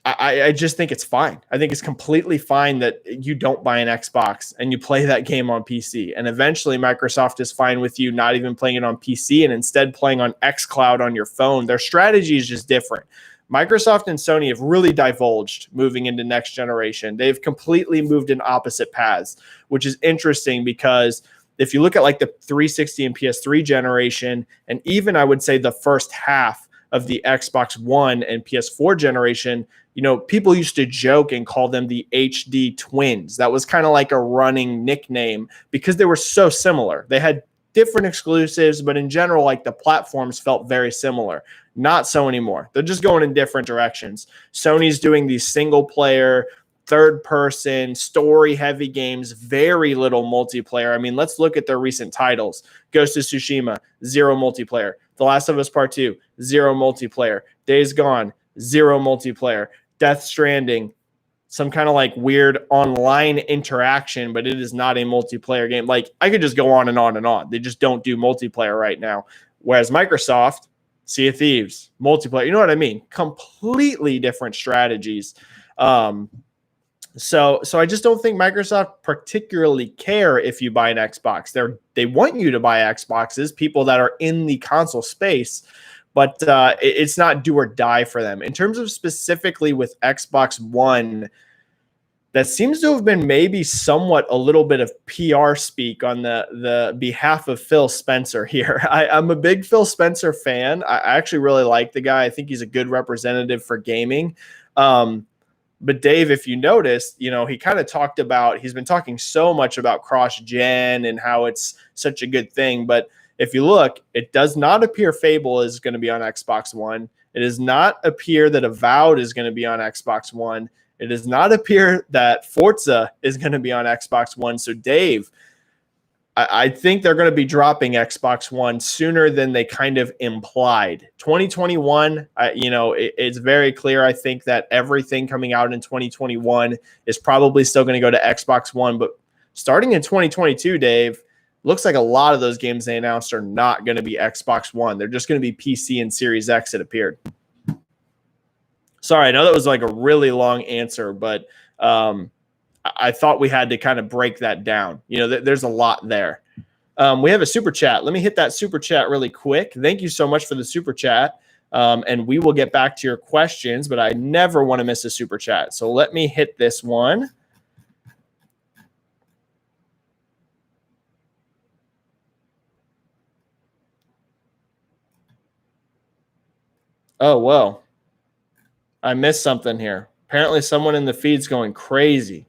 I just think it's fine. I think it's completely fine that you don't buy an Xbox and you play that game on PC. And eventually Microsoft is fine with you not even playing it on PC and instead playing on xCloud on your phone. Their strategy is just different. Microsoft and Sony have really divulged moving into next generation. They've completely moved in opposite paths, which is interesting because if you look at like the 360 and PS3 generation, and even I would say the first half of the Xbox One and PS4 generation, people used to joke and call them the HD twins. That was kind of like a running nickname because they were so similar. They had different exclusives, but in general, like the platforms felt very similar. Not so anymore. They're just going in different directions. Sony's doing these single player, third person, story heavy games, very little multiplayer. I mean, let's look at their recent titles. Ghost of Tsushima, 0 multiplayer. The Last of Us Part 2, 0 multiplayer. Days Gone, 0 multiplayer. Death Stranding, some kind of like weird online interaction, but it is not a multiplayer game. Like I could just go on and on and on. They just don't do multiplayer right now. Whereas Microsoft, Sea of Thieves, multiplayer, you know what I mean? Completely different strategies. So I just don't think Microsoft particularly care if you buy an Xbox. They want you to buy Xboxes, people that are in the console space, but it's not do or die for them. In terms of specifically with Xbox One, that seems to have been maybe somewhat a little bit of PR speak on the behalf of Phil Spencer here. I'm a big Phil Spencer fan. I actually really like the guy. I think he's a good representative for gaming. But Dave, if you noticed, he kind of talked about, he's been talking so much about cross-gen and how it's such a good thing. But if you look, it does not appear Fable is going to be on Xbox One. It does not appear that Avowed is going to be on Xbox One. It does not appear that Forza is going to be on Xbox One. So Dave, I think they're going to be dropping Xbox One sooner than they kind of implied. 2021, it's very clear. I think that everything coming out in 2021 is probably still going to go to Xbox One. But starting in 2022, Dave, looks like a lot of those games they announced are not going to be Xbox One. They're just going to be PC and Series X, it appeared. Sorry, I know that was like a really long answer, but I thought we had to kind of break that down. There's a lot there. We have a super chat. Let me hit that super chat really quick. Thank you so much for the super chat. And we will get back to your questions, but I never want to miss a super chat. So let me hit this one. Oh, whoa. I missed something here. Apparently someone in the feed's going crazy.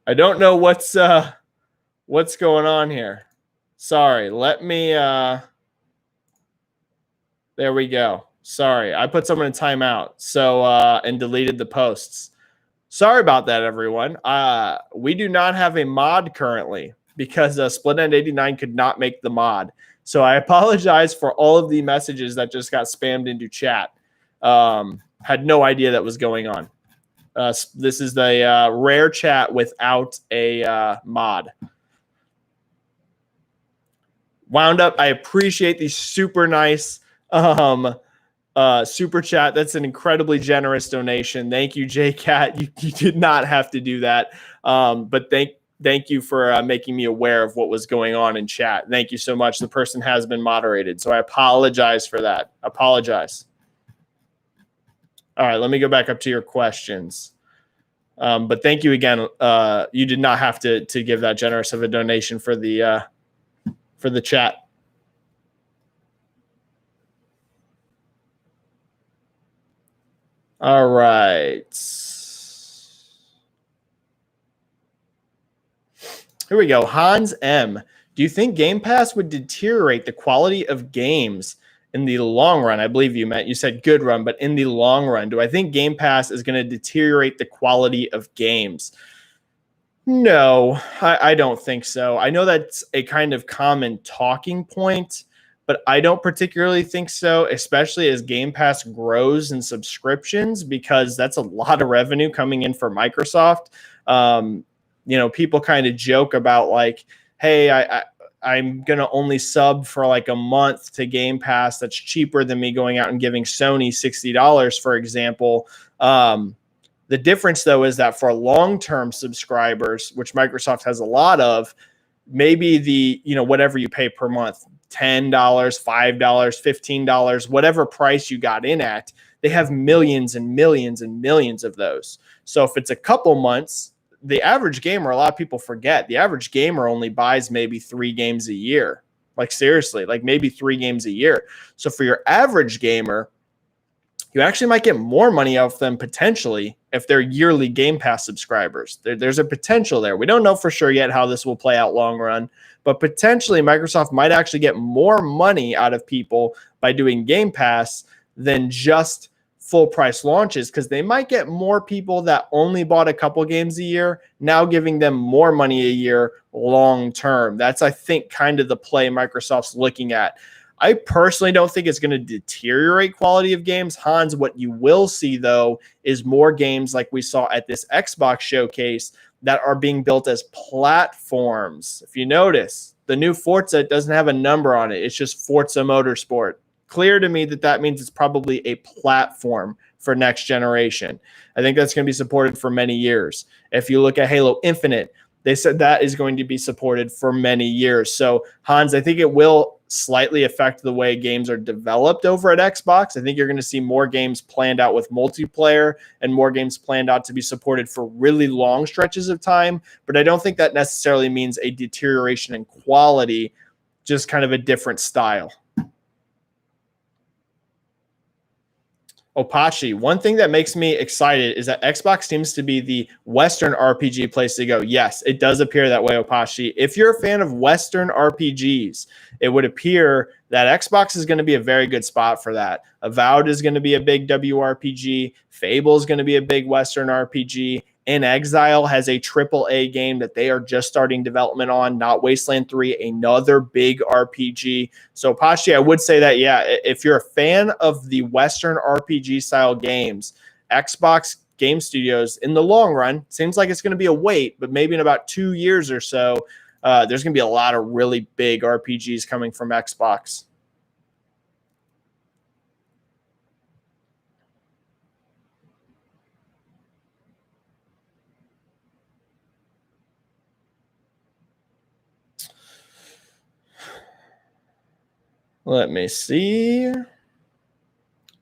I don't know what's going on here. Sorry. Let me there we go. Sorry. I put someone in timeout. So and deleted the posts. Sorry about that, everyone. We do not have a mod currently because SplitEnd89 could not make the mod. So I apologize for all of the messages that just got spammed into chat. Had no idea that was going on. This is the rare chat without a mod. Wound up. I appreciate the super nice super chat. That's an incredibly generous donation. Thank you, JCat. You did not have to do that. But thank you for making me aware of what was going on in chat. Thank you so much. The person has been moderated. So I apologize for that. Apologize. All right, let me go back up to your questions. But thank you again. You did not have to give that generous of a donation for the chat. All right. Here we go. Hans M. Do you think Game Pass would deteriorate the quality of games in the long run? I believe you said good run, but in the long run, do I think Game Pass is going to deteriorate the quality of games? No, I don't think so. I know that's a kind of common talking point, but I don't particularly think so, especially as Game Pass grows in subscriptions, because that's a lot of revenue coming in for Microsoft. People kind of joke about like, hey, I'm going to only sub for like a month to Game Pass. That's cheaper than me going out and giving Sony $60, for example. The difference, though, is that for long-term subscribers, which Microsoft has a lot of, maybe the, whatever you pay per month, $10, $5, $15, whatever price you got in at, they have millions and millions and millions of those. So if it's a couple months, the average gamer, a lot of people forget, the average gamer only buys maybe 3 games a year. Like seriously, like maybe 3 games a year. So for your average gamer, you actually might get more money out of them potentially if they're yearly Game Pass subscribers. There's a potential there. We don't know for sure yet how this will play out long run, but potentially Microsoft might actually get more money out of people by doing Game Pass than just full price launches, because they might get more people that only bought a couple games a year, now giving them more money a year long term. That's, I think, kind of the play Microsoft's looking at. I personally don't think it's going to deteriorate quality of games. Hans, what you will see, though, is more games like we saw at this Xbox showcase that are being built as platforms. If you notice, the new Forza doesn't have a number on it. It's just Forza Motorsport. Clear to me that means it's probably a platform for next generation. I think that's going to be supported for many years. If you look at Halo Infinite, they said that is going to be supported for many years. So, Hans, I think it will slightly affect the way games are developed over at Xbox. I think you're going to see more games planned out with multiplayer and more games planned out to be supported for really long stretches of time. But I don't think that necessarily means a deterioration in quality, just kind of a different style. Opachi, one thing that makes me excited is that Xbox seems to be the Western RPG place to go. Yes, it does appear that way, Opachi. If you're a fan of Western RPGs, it would appear that Xbox is going to be a very good spot for that. Avowed is going to be a big WRPG. Fable is going to be a big Western RPG. In Exile has a AAA game that they are just starting development on, Not Wasteland 3, another big RPG. So, Pachi, I would say that, yeah, if you're a fan of the Western RPG style games, Xbox Game Studios, in the long run, seems like it's going to be a wait, but maybe in about 2 years or so, there's going to be a lot of really big RPGs coming from Xbox. Let me see.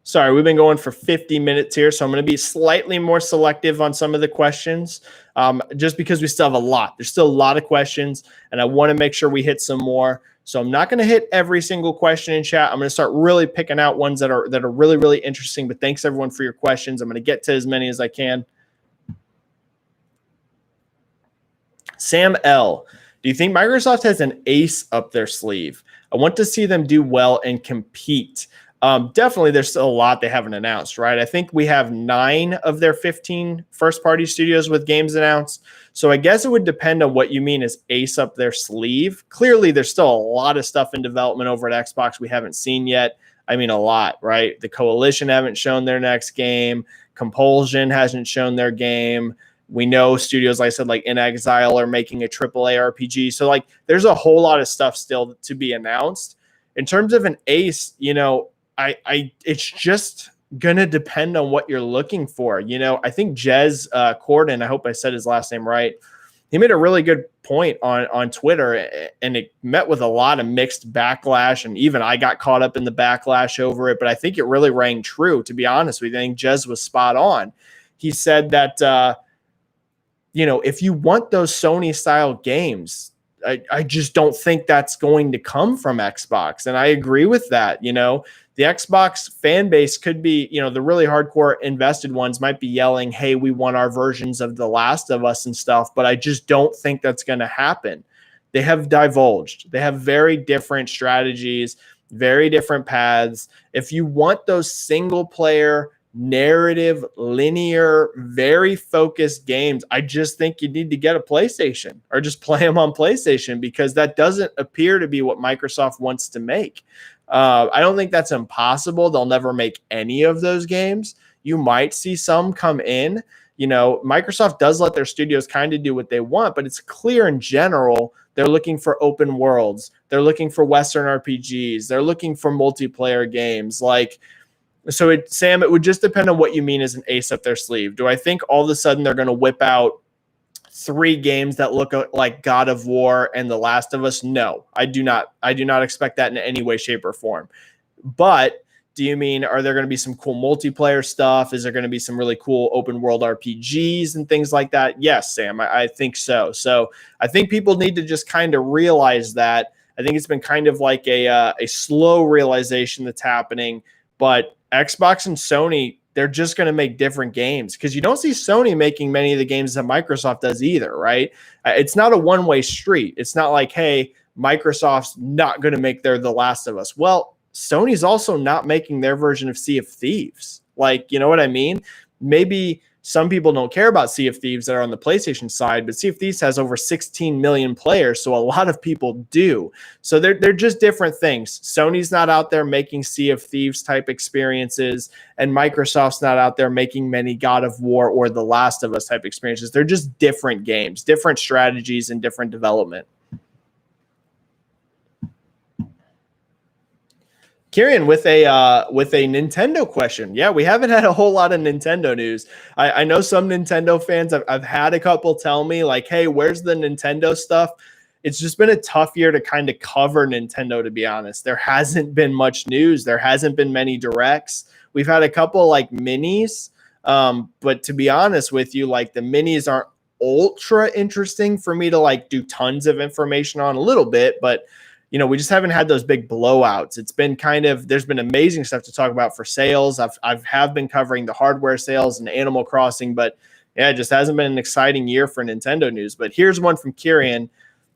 Sorry, we've been going for 50 minutes here, so I'm going to be slightly more selective on some of the questions, just because we still have a lot. There's still a lot of questions, and I want to make sure we hit some more. So I'm not going to hit every single question in chat. I'm going to start really picking out ones that are really, really interesting. But thanks everyone for your questions. I'm going to get to as many as I can. Sam L. Do you think Microsoft has an ace up their sleeve? I want to see them do well and compete. Definitely, there's still a lot they haven't announced, right? I think we have 9 of their 15 first-party studios with games announced. So I guess it would depend on what you mean as ace up their sleeve. Clearly, there's still a lot of stuff in development over at Xbox we haven't seen yet. I mean, a lot, right? The Coalition haven't shown their next game. Compulsion hasn't shown their game. We know studios, like I said, like In Exile are making a AAA RPG. So, like, there's a whole lot of stuff still to be announced. In terms of an ace, you know, it's just gonna depend on what you're looking for. You know, I think Jez Corden, I hope I said his last name right, he made a really good point on Twitter, and it met with a lot of mixed backlash, and even I got caught up in the backlash over it, but I think it really rang true, to be honest with you. I think Jez was spot on. He said that you know, if you want those Sony style games, I just don't think that's going to come from Xbox. And I agree with that. You know, the Xbox fan base could be, you know, the really hardcore invested ones might be yelling, hey, we want our versions of The Last of Us and stuff. But I just don't think that's going to happen. They have divulged. They have very different strategies, very different paths. If you want those single player narrative, linear, very focused games, I just think you need to get a PlayStation or just play them on PlayStation, because that doesn't appear to be what Microsoft wants to make. I don't think that's impossible. They'll never make any of those games. You might see some come in. You know, Microsoft does let their studios kind of do what they want, but it's clear in general they're looking for open worlds. They're looking for Western RPGs. They're looking for multiplayer games. Like, so Sam, it would just depend on what you mean as an ace up their sleeve. Do I think all of a sudden they're going to whip out 3 games that look like God of War and The Last of Us? No, I do not. I do not expect that in any way, shape, or form. But do you mean, are there going to be some cool multiplayer stuff? Is there going to be some really cool open world RPGs and things like that? Yes, Sam, I think so. So I think people need to just kind of realize that. I think it's been kind of like a slow realization that's happening, but Xbox and Sony, they're just going to make different games, because you don't see Sony making many of the games that Microsoft does either, right? It's not a one-way street. It's not like, hey, Microsoft's not going to make their The Last of Us. Well, Sony's also not making their version of Sea of Thieves. Like, you know what I mean? Maybe some people don't care about Sea of Thieves that are on the PlayStation side, but Sea of Thieves has over 16 million players, so a lot of people do. So they're just different things. Sony's not out there making Sea of Thieves type experiences, and Microsoft's not out there making many God of War or The Last of Us type experiences. They're just different games, different strategies, and different development. Kieran with a Nintendo question. Yeah, we haven't had a whole lot of Nintendo news. I know some Nintendo fans. I've had a couple tell me like, "Hey, where's the Nintendo stuff?" It's just been a tough year to kind of cover Nintendo, to be honest. There hasn't been much news. There hasn't been many directs. We've had a couple like minis, but to be honest with you, like the minis aren't ultra interesting for me to like do tons of information on. A little bit, but we just haven't had those big blowouts. It's been there's been amazing stuff to talk about for sales. I've been covering the hardware sales and Animal Crossing, but yeah, it just hasn't been an exciting year for Nintendo news. But here's one from Kieran.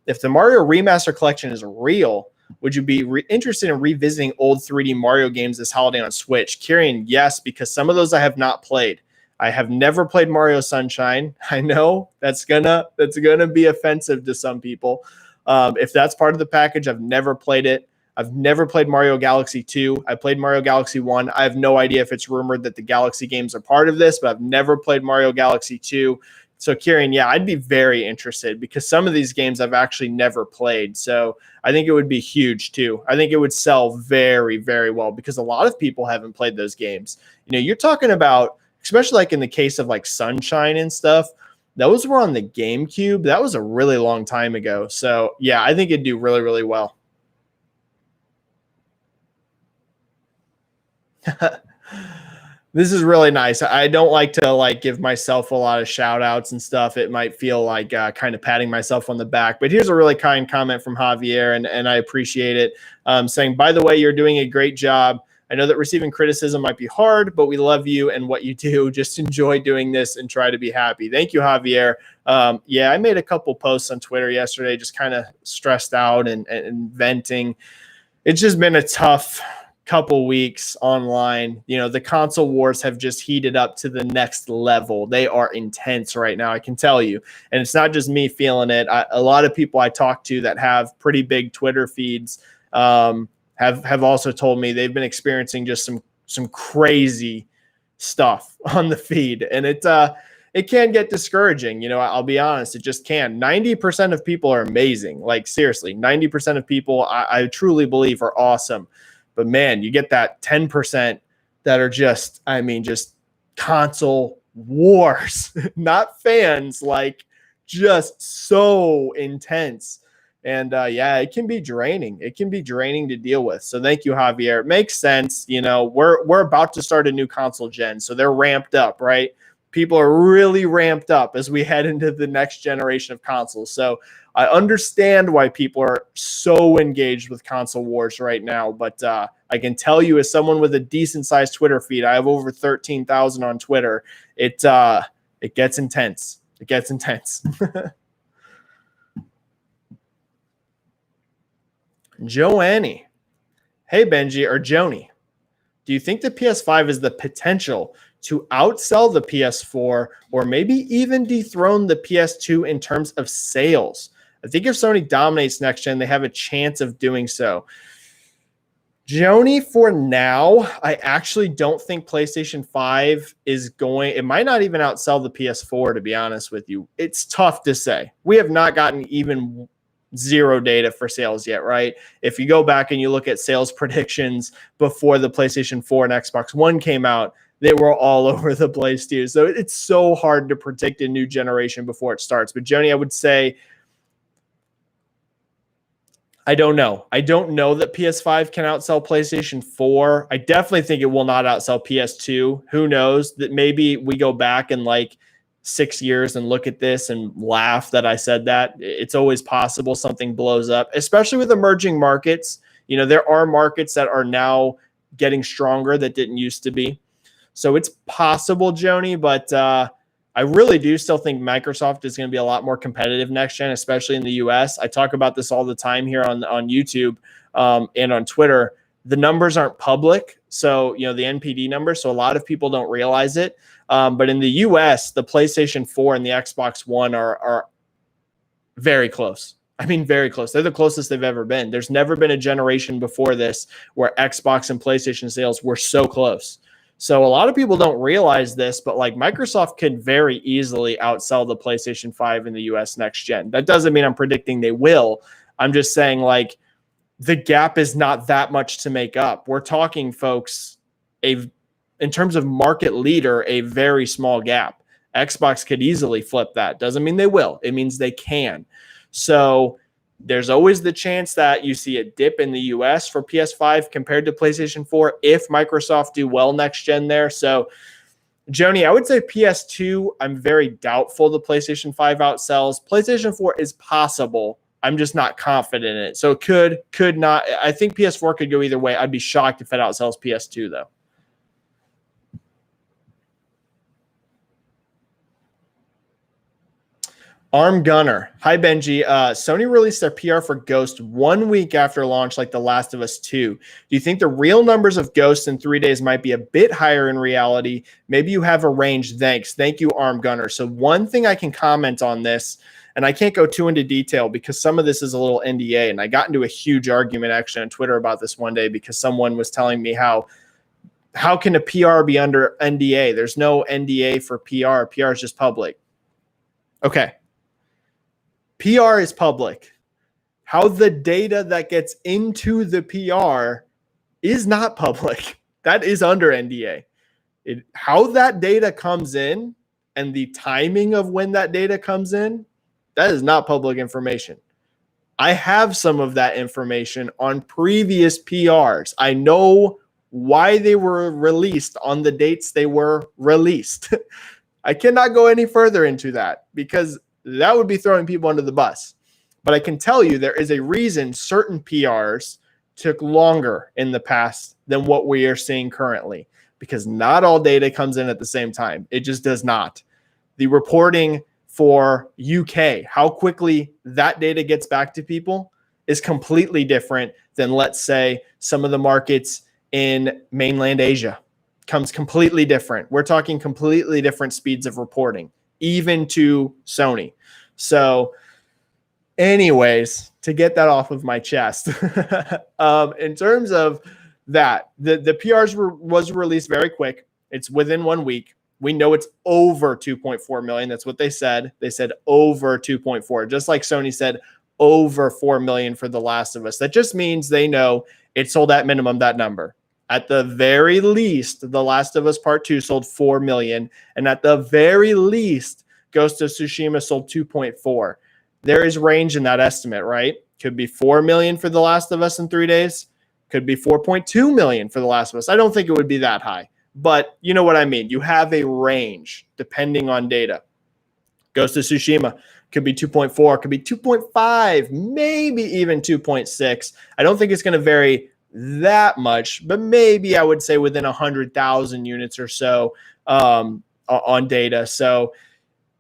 If the Mario Remaster Collection is real, would you be interested in revisiting old 3D Mario games this holiday on Switch? Kieran, yes, because some of those I have not played. I have never played Mario Sunshine. I know that's gonna be offensive to some people. If that's part of the package, I've never played it. I've never played Mario Galaxy 2. I played Mario Galaxy 1. I have no idea if it's rumored that the Galaxy games are part of this, but I've never played Mario Galaxy 2. So, Kieran, yeah, I'd be very interested because some of these games I've actually never played. So I think it would be huge, too. I think it would sell very, very well because a lot of people haven't played those games. You're talking about, especially like in the case of like Sunshine and stuff, those were on the GameCube. That was a really long time ago. So, yeah, I think it'd do really, really well. This is really nice. I don't like to give myself a lot of shout outs and stuff. It might feel like kind of patting myself on the back, but here's a really kind comment from Javier, and I appreciate it. Saying, by the way, you're doing a great job. I know that receiving criticism might be hard, but we love you and what you do. Just enjoy doing this and try to be happy. Thank you, Javier. Yeah, I made a couple posts on Twitter yesterday, just kind of stressed out and venting. It's just been a tough couple weeks online. The console wars have just heated up to the next level. They are intense right now, I can tell you. And it's not just me feeling it. A lot of people I talk to that have pretty big Twitter feeds have also told me they've been experiencing just some crazy stuff on the feed. And it can get discouraging. I'll be honest, it just can. 90% of people are amazing. Like, seriously, 90% of people I truly believe are awesome. But man, you get that 10% that are just console wars, not fans, just so intense. And yeah, it can be draining. It can be draining to deal with. So thank you, Javier. It makes sense. We're about to start a new console gen, so they're ramped up, right? People are really ramped up as we head into the next generation of consoles. So I understand why people are so engaged with console wars right now, but I can tell you as someone with a decent sized Twitter feed, I have over 13,000 on Twitter. It gets intense. It gets intense. Joannie. Hey, Benji or Joni. Do you think the PS5 has the potential to outsell the PS4 or maybe even dethrone the PS2 in terms of sales? I think if Sony dominates next gen, they have a chance of doing so. Joni, for now, I actually don't think PlayStation 5 is going. It might not even outsell the PS4, to be honest with you. It's tough to say. We have not gotten even zero data for sales yet, right? If you go back and you look at sales predictions before the PlayStation 4 and Xbox One came out, they were all over the place too. So it's so hard to predict a new generation before it starts. But Joni, I would say, I don't know. I don't know that PS5 can outsell PlayStation 4. I definitely think it will not outsell PS2. Who knows? That maybe we go back in 6 years and look at this and laugh that I said that. It's always possible something blows up, especially with emerging markets. There are markets that are now getting stronger that didn't used to be. So it's possible, Joni, but I really do still think Microsoft is going to be a lot more competitive next gen, especially in the US. I talk about this all the time here on YouTube and on Twitter. The numbers aren't public, so the NPD numbers, so a lot of people don't realize it. But in the US, the PlayStation 4 and the Xbox One are very close. I mean, very close. They're the closest they've ever been. There's never been a generation before this where Xbox and PlayStation sales were so close. So a lot of people don't realize this, but Microsoft can very easily outsell the PlayStation 5 in the US next gen. That doesn't mean I'm predicting they will. I'm just saying the gap is not that much to make up. We're talking, folks, in terms of market leader, a very small gap. Xbox could easily flip that. Doesn't mean they will. It means they can. So there's always the chance that you see a dip in the US for PS5 compared to PlayStation 4 if Microsoft do well next gen there. So, Joni, I would say PS2, I'm very doubtful the PlayStation 5 outsells. PlayStation 4 is possible. I'm just not confident in it. So it could not. I think PS4 could go either way. I'd be shocked if it outsells PS2 though. Arm Gunner. Hi, Benji. Sony released their PR for Ghost 1 week after launch, like The Last of Us 2. Do you think the real numbers of Ghost in 3 days might be a bit higher in reality? Maybe you have a range. Thanks. Thank you, Arm Gunner. So one thing I can comment on this, and I can't go too into detail because some of this is a little NDA, and I got into a huge argument actually on Twitter about this one day because someone was telling me how can a PR be under NDA? There's no NDA for PR. PR is just public. Okay. PR is public. How the data that gets into the PR is not public. That is under NDA. How that data comes in and the timing of when that data comes in, that is not public information. I have some of that information on previous PRs. I know why they were released on the dates they were released. I cannot go any further into that because that would be throwing people under the bus. But I can tell you there is a reason certain PRs took longer in the past than what we are seeing currently, because not all data comes in at the same time. It just does not. The reporting for UK, how quickly that data gets back to people is completely different than, let's say, some of the markets in mainland Asia. Comes completely different. We're talking completely different speeds of reporting, even to Sony. So anyways, to get that off of my chest, in terms of that, the PRs was released very quick. It's within 1 week. We know it's over 2.4 million. That's what they said. They said over 2.4, just like Sony said over 4 million for The Last of Us. That just means they know it sold at minimum that number. At the very least, The Last of Us Part 2 sold 4 million. And at the very least, Ghost of Tsushima sold 2.4. There is range in that estimate, right? Could be 4 million for The Last of Us in 3 days. Could be 4.2 million for The Last of Us. I don't think it would be that high. But you know what I mean. You have a range depending on data. Ghost of Tsushima could be 2.4, could be 2.5, maybe even 2.6. I don't think it's going to vary that much, but maybe I would say within 100,000 units or so on data. So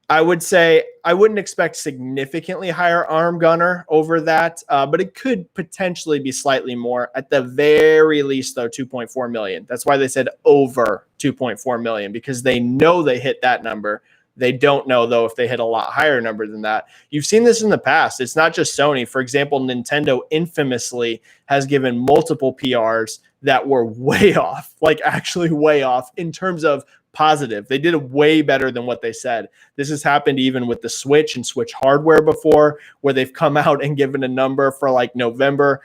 I would say I wouldn't expect significantly higher Arm Gunner over that, but it could potentially be slightly more. At the very least, though, 2.4 million. That's why they said over 2.4 million, because they know they hit that number. They don't know, though, if they hit a lot higher number than that. You've seen this in the past. It's not just Sony. For example, Nintendo infamously has given multiple PRs that were way off, like actually way off in terms of positive. They did way better than what they said. This has happened even with the Switch and Switch hardware before, where they've come out and given a number for like November.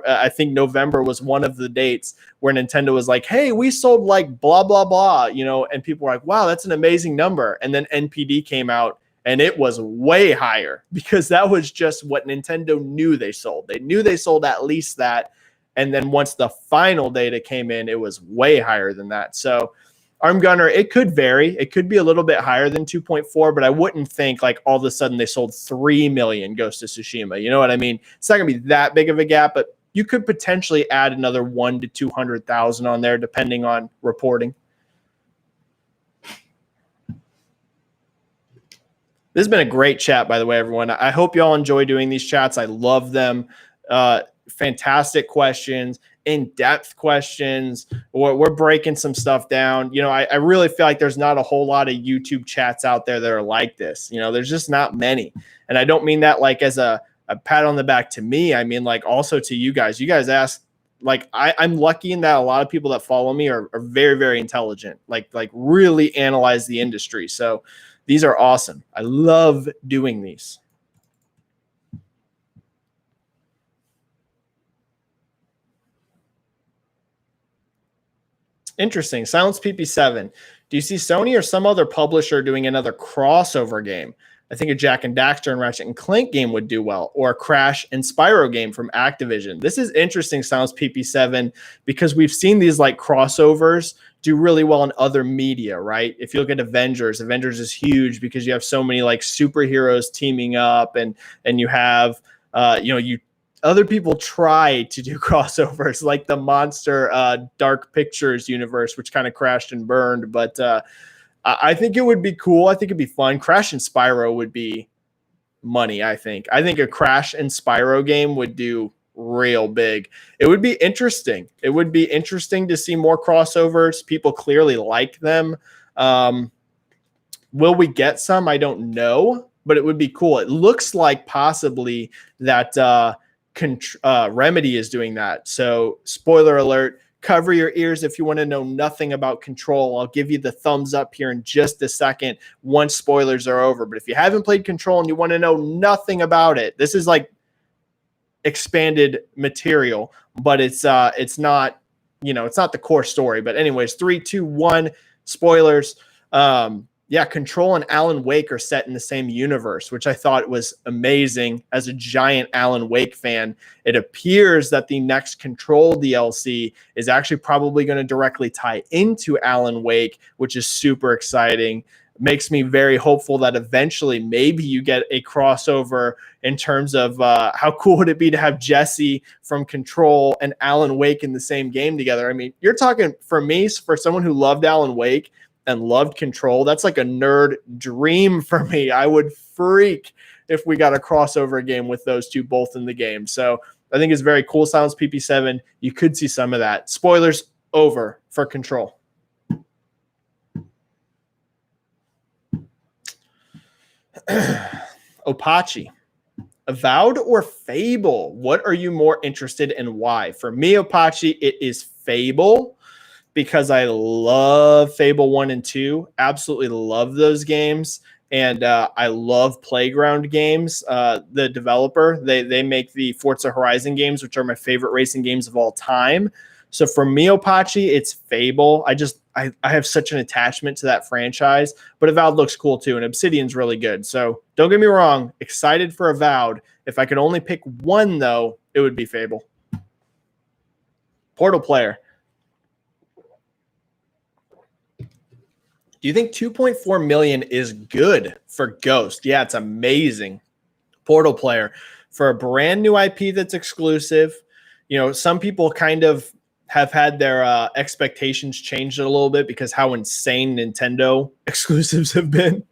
I think November was one of the dates where Nintendo was like, hey, we sold like blah, blah, blah, and people were like, wow, that's an amazing number. And then NPD came out and it was way higher because that was just what Nintendo knew they sold. They knew they sold at least that. And then once the final data came in, it was way higher than that. So Arm Gunner, it could vary. It could be a little bit higher than 2.4, but I wouldn't think like all of a sudden they sold 3 million Ghost of Tsushima. You know what I mean? It's not going to be that big of a gap, but you could potentially add another 1 to 200,000 on there depending on reporting. This has been a great chat, by the way, everyone. I hope you all enjoy doing these chats. I love them. Fantastic questions, in-depth questions. We're breaking some stuff down. I really feel like there's not a whole lot of YouTube chats out there that are like this. There's just not many. And I don't mean that like as a pat on the back to me. I mean like also to you guys. You guys ask, like I'm lucky in that a lot of people that follow me are very, very intelligent, like really analyze the industry. So these are awesome. I love doing these. Interesting. Silence PP7. Do you see Sony or some other publisher doing another crossover game? I think a Jack and Daxter and Ratchet and Clank game would do well, or a Crash and Spyro game from Activision. This is interesting, Silence PP7, because we've seen these like crossovers do really well in other media, right? If you look at Avengers is huge because you have so many like superheroes teaming up, and you have Other people try to do crossovers like the Monster Dark Pictures universe, which kind of crashed and burned. But I think it would be cool. I think it'd be fun. Crash and Spyro would be money, I think. I think a Crash and Spyro game would do real big. It would be interesting. It would be interesting to see more crossovers. People clearly like them. Will we get some? I don't know, but it would be cool. It looks like possibly that Remedy is doing that. So, spoiler alert, cover your ears if you want to know nothing about Control. I'll give you the thumbs up here in just a second once spoilers are over. But if you haven't played Control and you want to know nothing about it, this is like expanded material, but it's not, it's not the core story. But anyways, 3, 2, 1, spoilers. Control and Alan Wake are set in the same universe, which I thought was amazing. As a giant Alan Wake fan, it appears that the next Control DLC is actually probably going to directly tie into Alan Wake, which is super exciting. Makes me very hopeful that eventually maybe you get a crossover in terms of how cool would it be to have Jesse from Control and Alan Wake in the same game together. I mean, you're talking, for me, for someone who loved Alan Wake and loved Control, that's like a nerd dream for me. I would freak if we got a crossover game with those two both in the game. So I think it's very cool. Silence PP7, you could see some of that. Spoilers over for Control. Opachi, Avowed or Fable? What are you more interested in? Why? For me, Opachi, it is Fable, because I love Fable 1 and 2. Absolutely love those games. And I love Playground Games. The developer, they make the Forza Horizon games, which are my favorite racing games of all time. So for me, Opachi, it's Fable. I have such an attachment to that franchise. But Avowed looks cool too, and Obsidian's really good. So don't get me wrong, excited for Avowed. If I could only pick one, though, it would be Fable. Portal player, do you think 2.4 million is good for Ghost? Yeah, it's amazing. Portal player, for a brand new IP that's exclusive. Some people kind of have had their expectations changed a little bit because how insane Nintendo exclusives have been.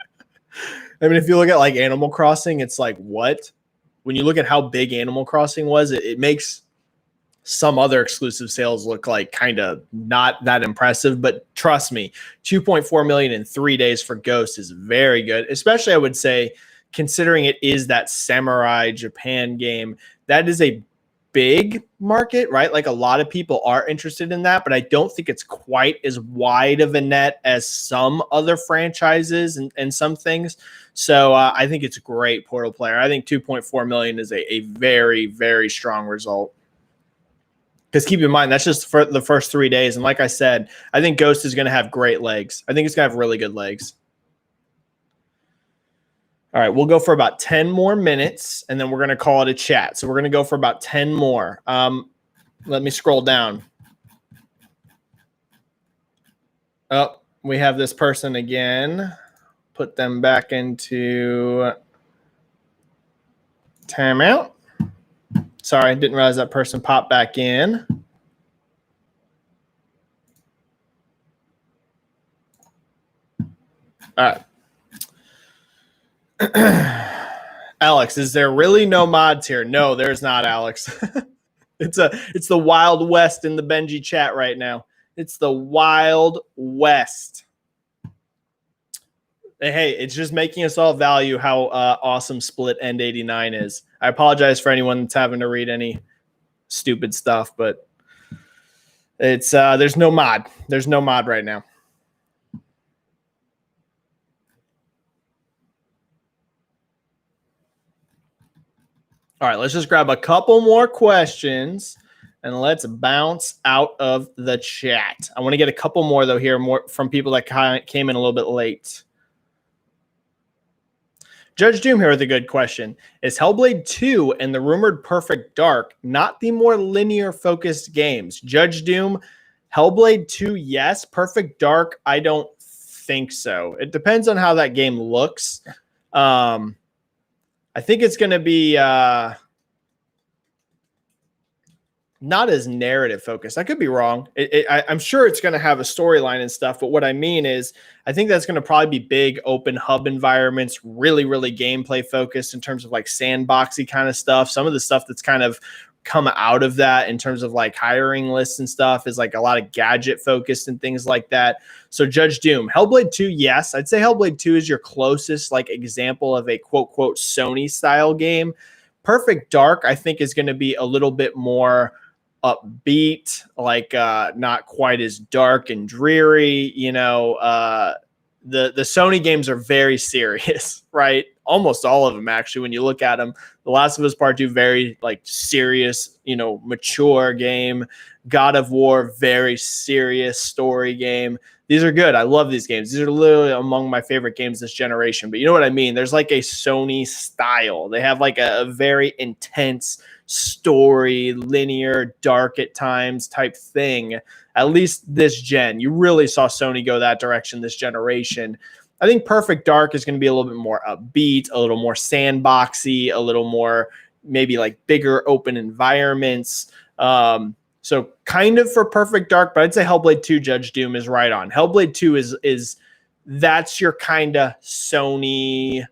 I mean, if you look at like Animal Crossing, it's like, what? When you look at how big Animal Crossing was, it makes some other exclusive sales look like kind of not that impressive. But trust me, 2.4 million in 3 days for Ghost is very good, especially I would say, considering it is that Samurai Japan game. That is a big market, right? Like a lot of people are interested in that, but I don't think it's quite as wide of a net as some other franchises and some things. So I think it's a great Portal player. I think 2.4 million is a very, very strong result. Because keep in mind, that's just for the first 3 days. And like I said, I think Ghost is going to have great legs. I think it's going to have really good legs. All right, we'll go for about 10 more minutes, and then we're going to call it a chat. So we're going to go for about 10 more. Let me scroll down. Oh, we have this person again. Put them back into timeout. Sorry, I didn't realize that person popped back in. All right. Alex, is there really no mods here? No, there's not, Alex. It's the Wild West in the Benji chat right now. It's the Wild West. Hey, it's just making us all value how awesome Split End 89 is. I apologize for anyone that's having to read any stupid stuff, but it's there's no mod. There's no mod right now. All right, let's just grab a couple more questions and let's bounce out of the chat. I want to get a couple more, though, here, more from people that came in a little bit late. Judge Doom here with a good question. Is Hellblade 2 and the rumored Perfect Dark not the more linear-focused games? Judge Doom, Hellblade 2, yes. Perfect Dark, I don't think so. It depends on how that game looks. I think it's going to be not as narrative focused. I could be wrong. I'm sure it's going to have a storyline and stuff, but what I mean is I think that's going to probably be big open hub environments, really, really gameplay focused in terms of like sandboxy kind of stuff. Some of the stuff that's kind of come out of that in terms of like hiring lists and stuff is like a lot of gadget focused and things like that. So Judge Doom, Hellblade 2, yes, I'd say Hellblade 2 is your closest like example of a quote, quote, Sony style game. Perfect Dark, I think, is going to be a little bit more upbeat, like not quite as dark and dreary. The Sony games are very serious, right? Almost all of them, actually, when you look at them. The Last of Us Part 2, very like serious, mature game. God of War, very serious story game. These are good. I love these games. These are literally among my favorite games this generation. But you know what I mean? There's like a Sony style. They have like a very intense story, linear, dark at times type thing. At least this gen. You really saw Sony go that direction this generation. I think Perfect Dark is going to be a little bit more upbeat, a little more sandboxy, a little more maybe like bigger open environments. So kind of for Perfect Dark, but I'd say Hellblade 2 Judge Doom is right on. Hellblade 2 is that's your kind of Sony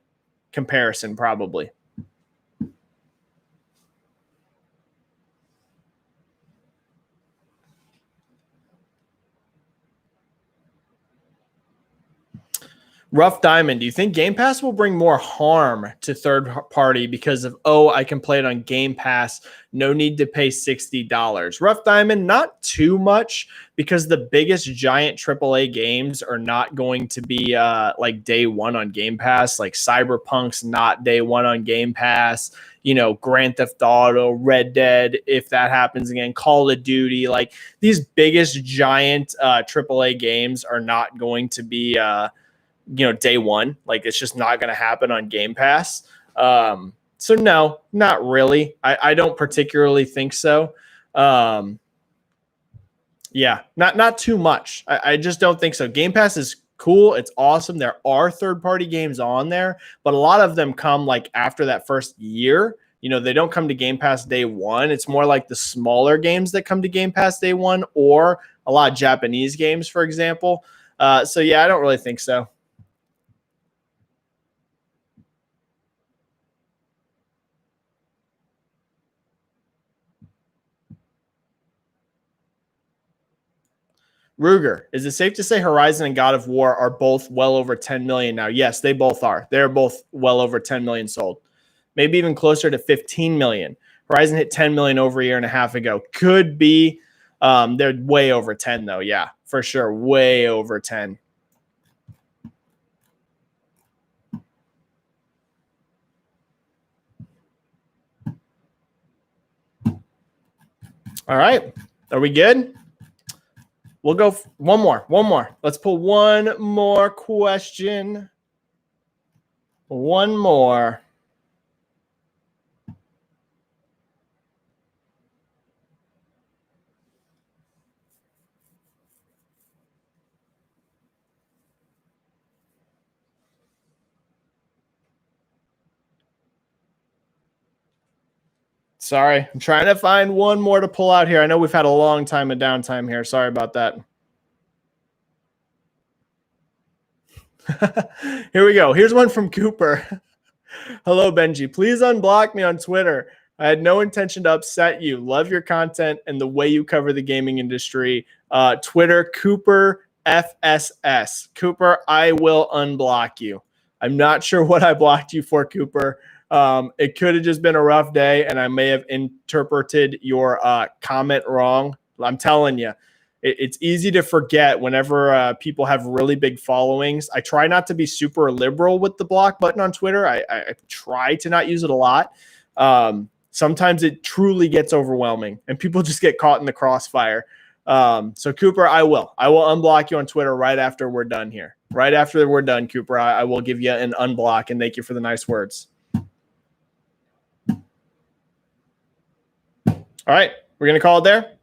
comparison, probably. Rough Diamond, do you think Game Pass will bring more harm to third party because of, I can play it on Game Pass, no need to pay $60? Rough Diamond, not too much, because the biggest giant AAA games are not going to be like day one on Game Pass. Like Cyberpunk's not day one on Game Pass. Grand Theft Auto, Red Dead, if that happens again, Call of Duty. Like these biggest giant AAA games are not going to be day one. Like it's just not going to happen on Game Pass. So no, not really. I don't particularly think so. Yeah, not too much. I just don't think so. Game Pass is cool. It's awesome. There are third-party games on there, but a lot of them come like after that first year. They don't come to Game Pass day one. It's more like the smaller games that come to Game Pass day one, or a lot of Japanese games, for example. So yeah, I don't really think so. Ruger, is it safe to say Horizon and God of War are both well over 10 million now? Yes, they both are. They're both well over 10 million sold. Maybe even closer to 15 million. Horizon hit 10 million over a year and a half ago. Could be. They're way over 10 though. Yeah, for sure. Way over 10. All right. Are we good? We'll go one more. Let's pull one more question. One more. Sorry, I'm trying to find one more to pull out here. I know we've had a long time of downtime here. Sorry about that. Here we go. Here's one from Cooper. Hello, Benji. Please unblock me on Twitter. I had no intention to upset you. Love your content and the way you cover the gaming industry. Twitter, Cooper FSS. Cooper, I will unblock you. I'm not sure what I blocked you for, Cooper. It could have just been a rough day, and I may have interpreted your comment wrong. I'm telling you. It's easy to forget whenever people have really big followings. I try not to be super liberal with the block button on Twitter. I try to not use it a lot. Sometimes it truly gets overwhelming and people just get caught in the crossfire. So Cooper, I will unblock you on Twitter right after we're done here. Right after we're done, Cooper, I will give you an unblock and thank you for the nice words. All right, we're going to call it there.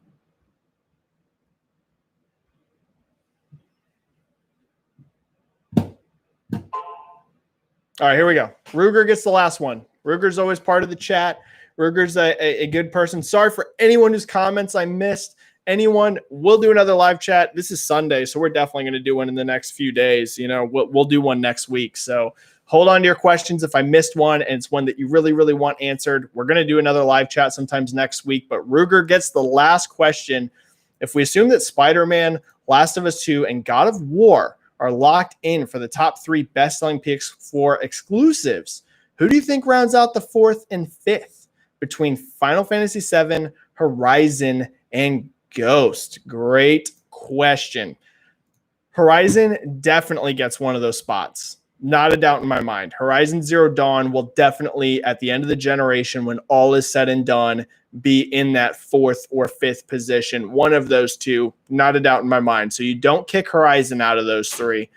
All right, here we go. Ruger gets the last one. Ruger's always part of the chat. Ruger's a good person. Sorry for anyone whose comments I missed. Anyone, we'll do another live chat. This is Sunday, so we're definitely going to do one in the next few days. You know, we'll do one next week. So hold on to your questions. If I missed one and it's one that you really, really want answered, we're going to do another live chat sometimes next week. But Ruger gets the last question. If we assume that Spider-Man, Last of Us 2, and God of War are locked in for the top 3 best-selling PS4 exclusives, who do you think rounds out the 4th and 5th between Final Fantasy VII, Horizon, and Ghost? Great question. Horizon definitely gets one of those spots. Not a doubt in my mind. Horizon Zero Dawn will definitely, at the end of the generation, when all is said and done, be in that 4th or 5th position. One of those two, not a doubt in my mind. So you don't kick Horizon out of those 3.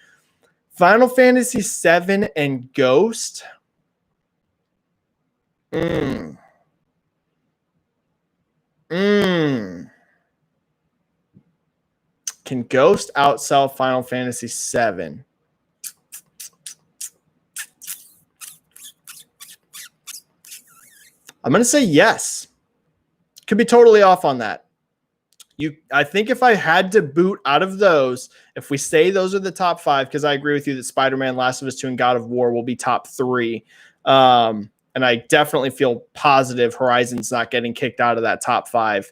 Final Fantasy VII and Ghost. Can Ghost outsell Final Fantasy VII? I'm going to say yes. Could be totally off on that. I think if I had to boot out of those, if we say those are the top 5, because I agree with you that Spider-Man, Last of Us 2, and God of War will be top 3. And I definitely feel positive Horizon's not getting kicked out of that top 5.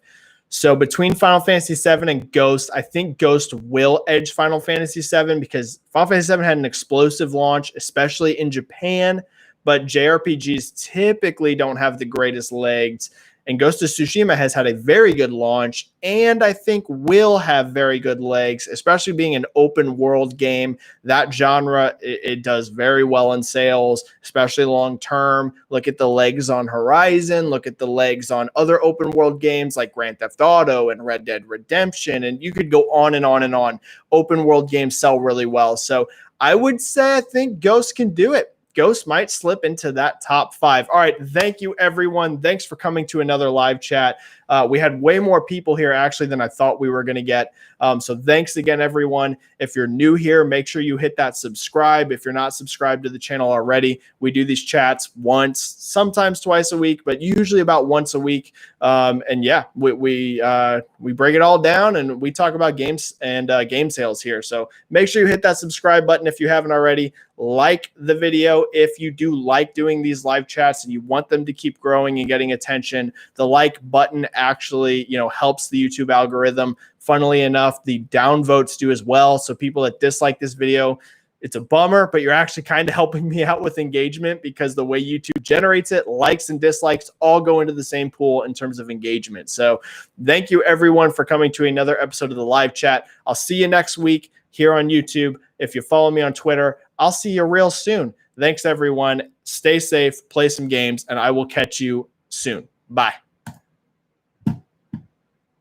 So between Final Fantasy VII and Ghost, I think Ghost will edge Final Fantasy VII because Final Fantasy VII had an explosive launch, especially in Japan, but JRPGs typically don't have the greatest legs. And Ghost of Tsushima has had a very good launch and I think will have very good legs, especially being an open world game. That genre, it does very well in sales, especially long term. Look at the legs on Horizon. Look at the legs on other open world games like Grand Theft Auto and Red Dead Redemption. And you could go on and on and on. Open world games sell really well. So I would say I think Ghost can do it. Ghost might slip into that top 5. All right. Thank you, everyone. Thanks for coming to another live chat. We had way more people here actually than I thought we were going to get. So thanks again, everyone. If you're new here, make sure you hit that subscribe. If you're not subscribed to the channel already, we do these chats once, sometimes twice a week, but usually about once a week. And yeah, we break it all down and we talk about games and game sales here. So make sure you hit that subscribe button if you haven't already. Like the video if you do like doing these live chats and you want them to keep growing and getting attention. The like button actually, helps the YouTube algorithm. Funnily enough, the downvotes do as well. So people that dislike this video, it's a bummer, but you're actually kind of helping me out with engagement because the way YouTube generates it, likes and dislikes all go into the same pool in terms of engagement. So thank you everyone for coming to another episode of the live chat. I'll see you next week here on YouTube. If you follow me on Twitter, I'll see you real soon. Thanks everyone. Stay safe, play some games, and I will catch you soon. Bye.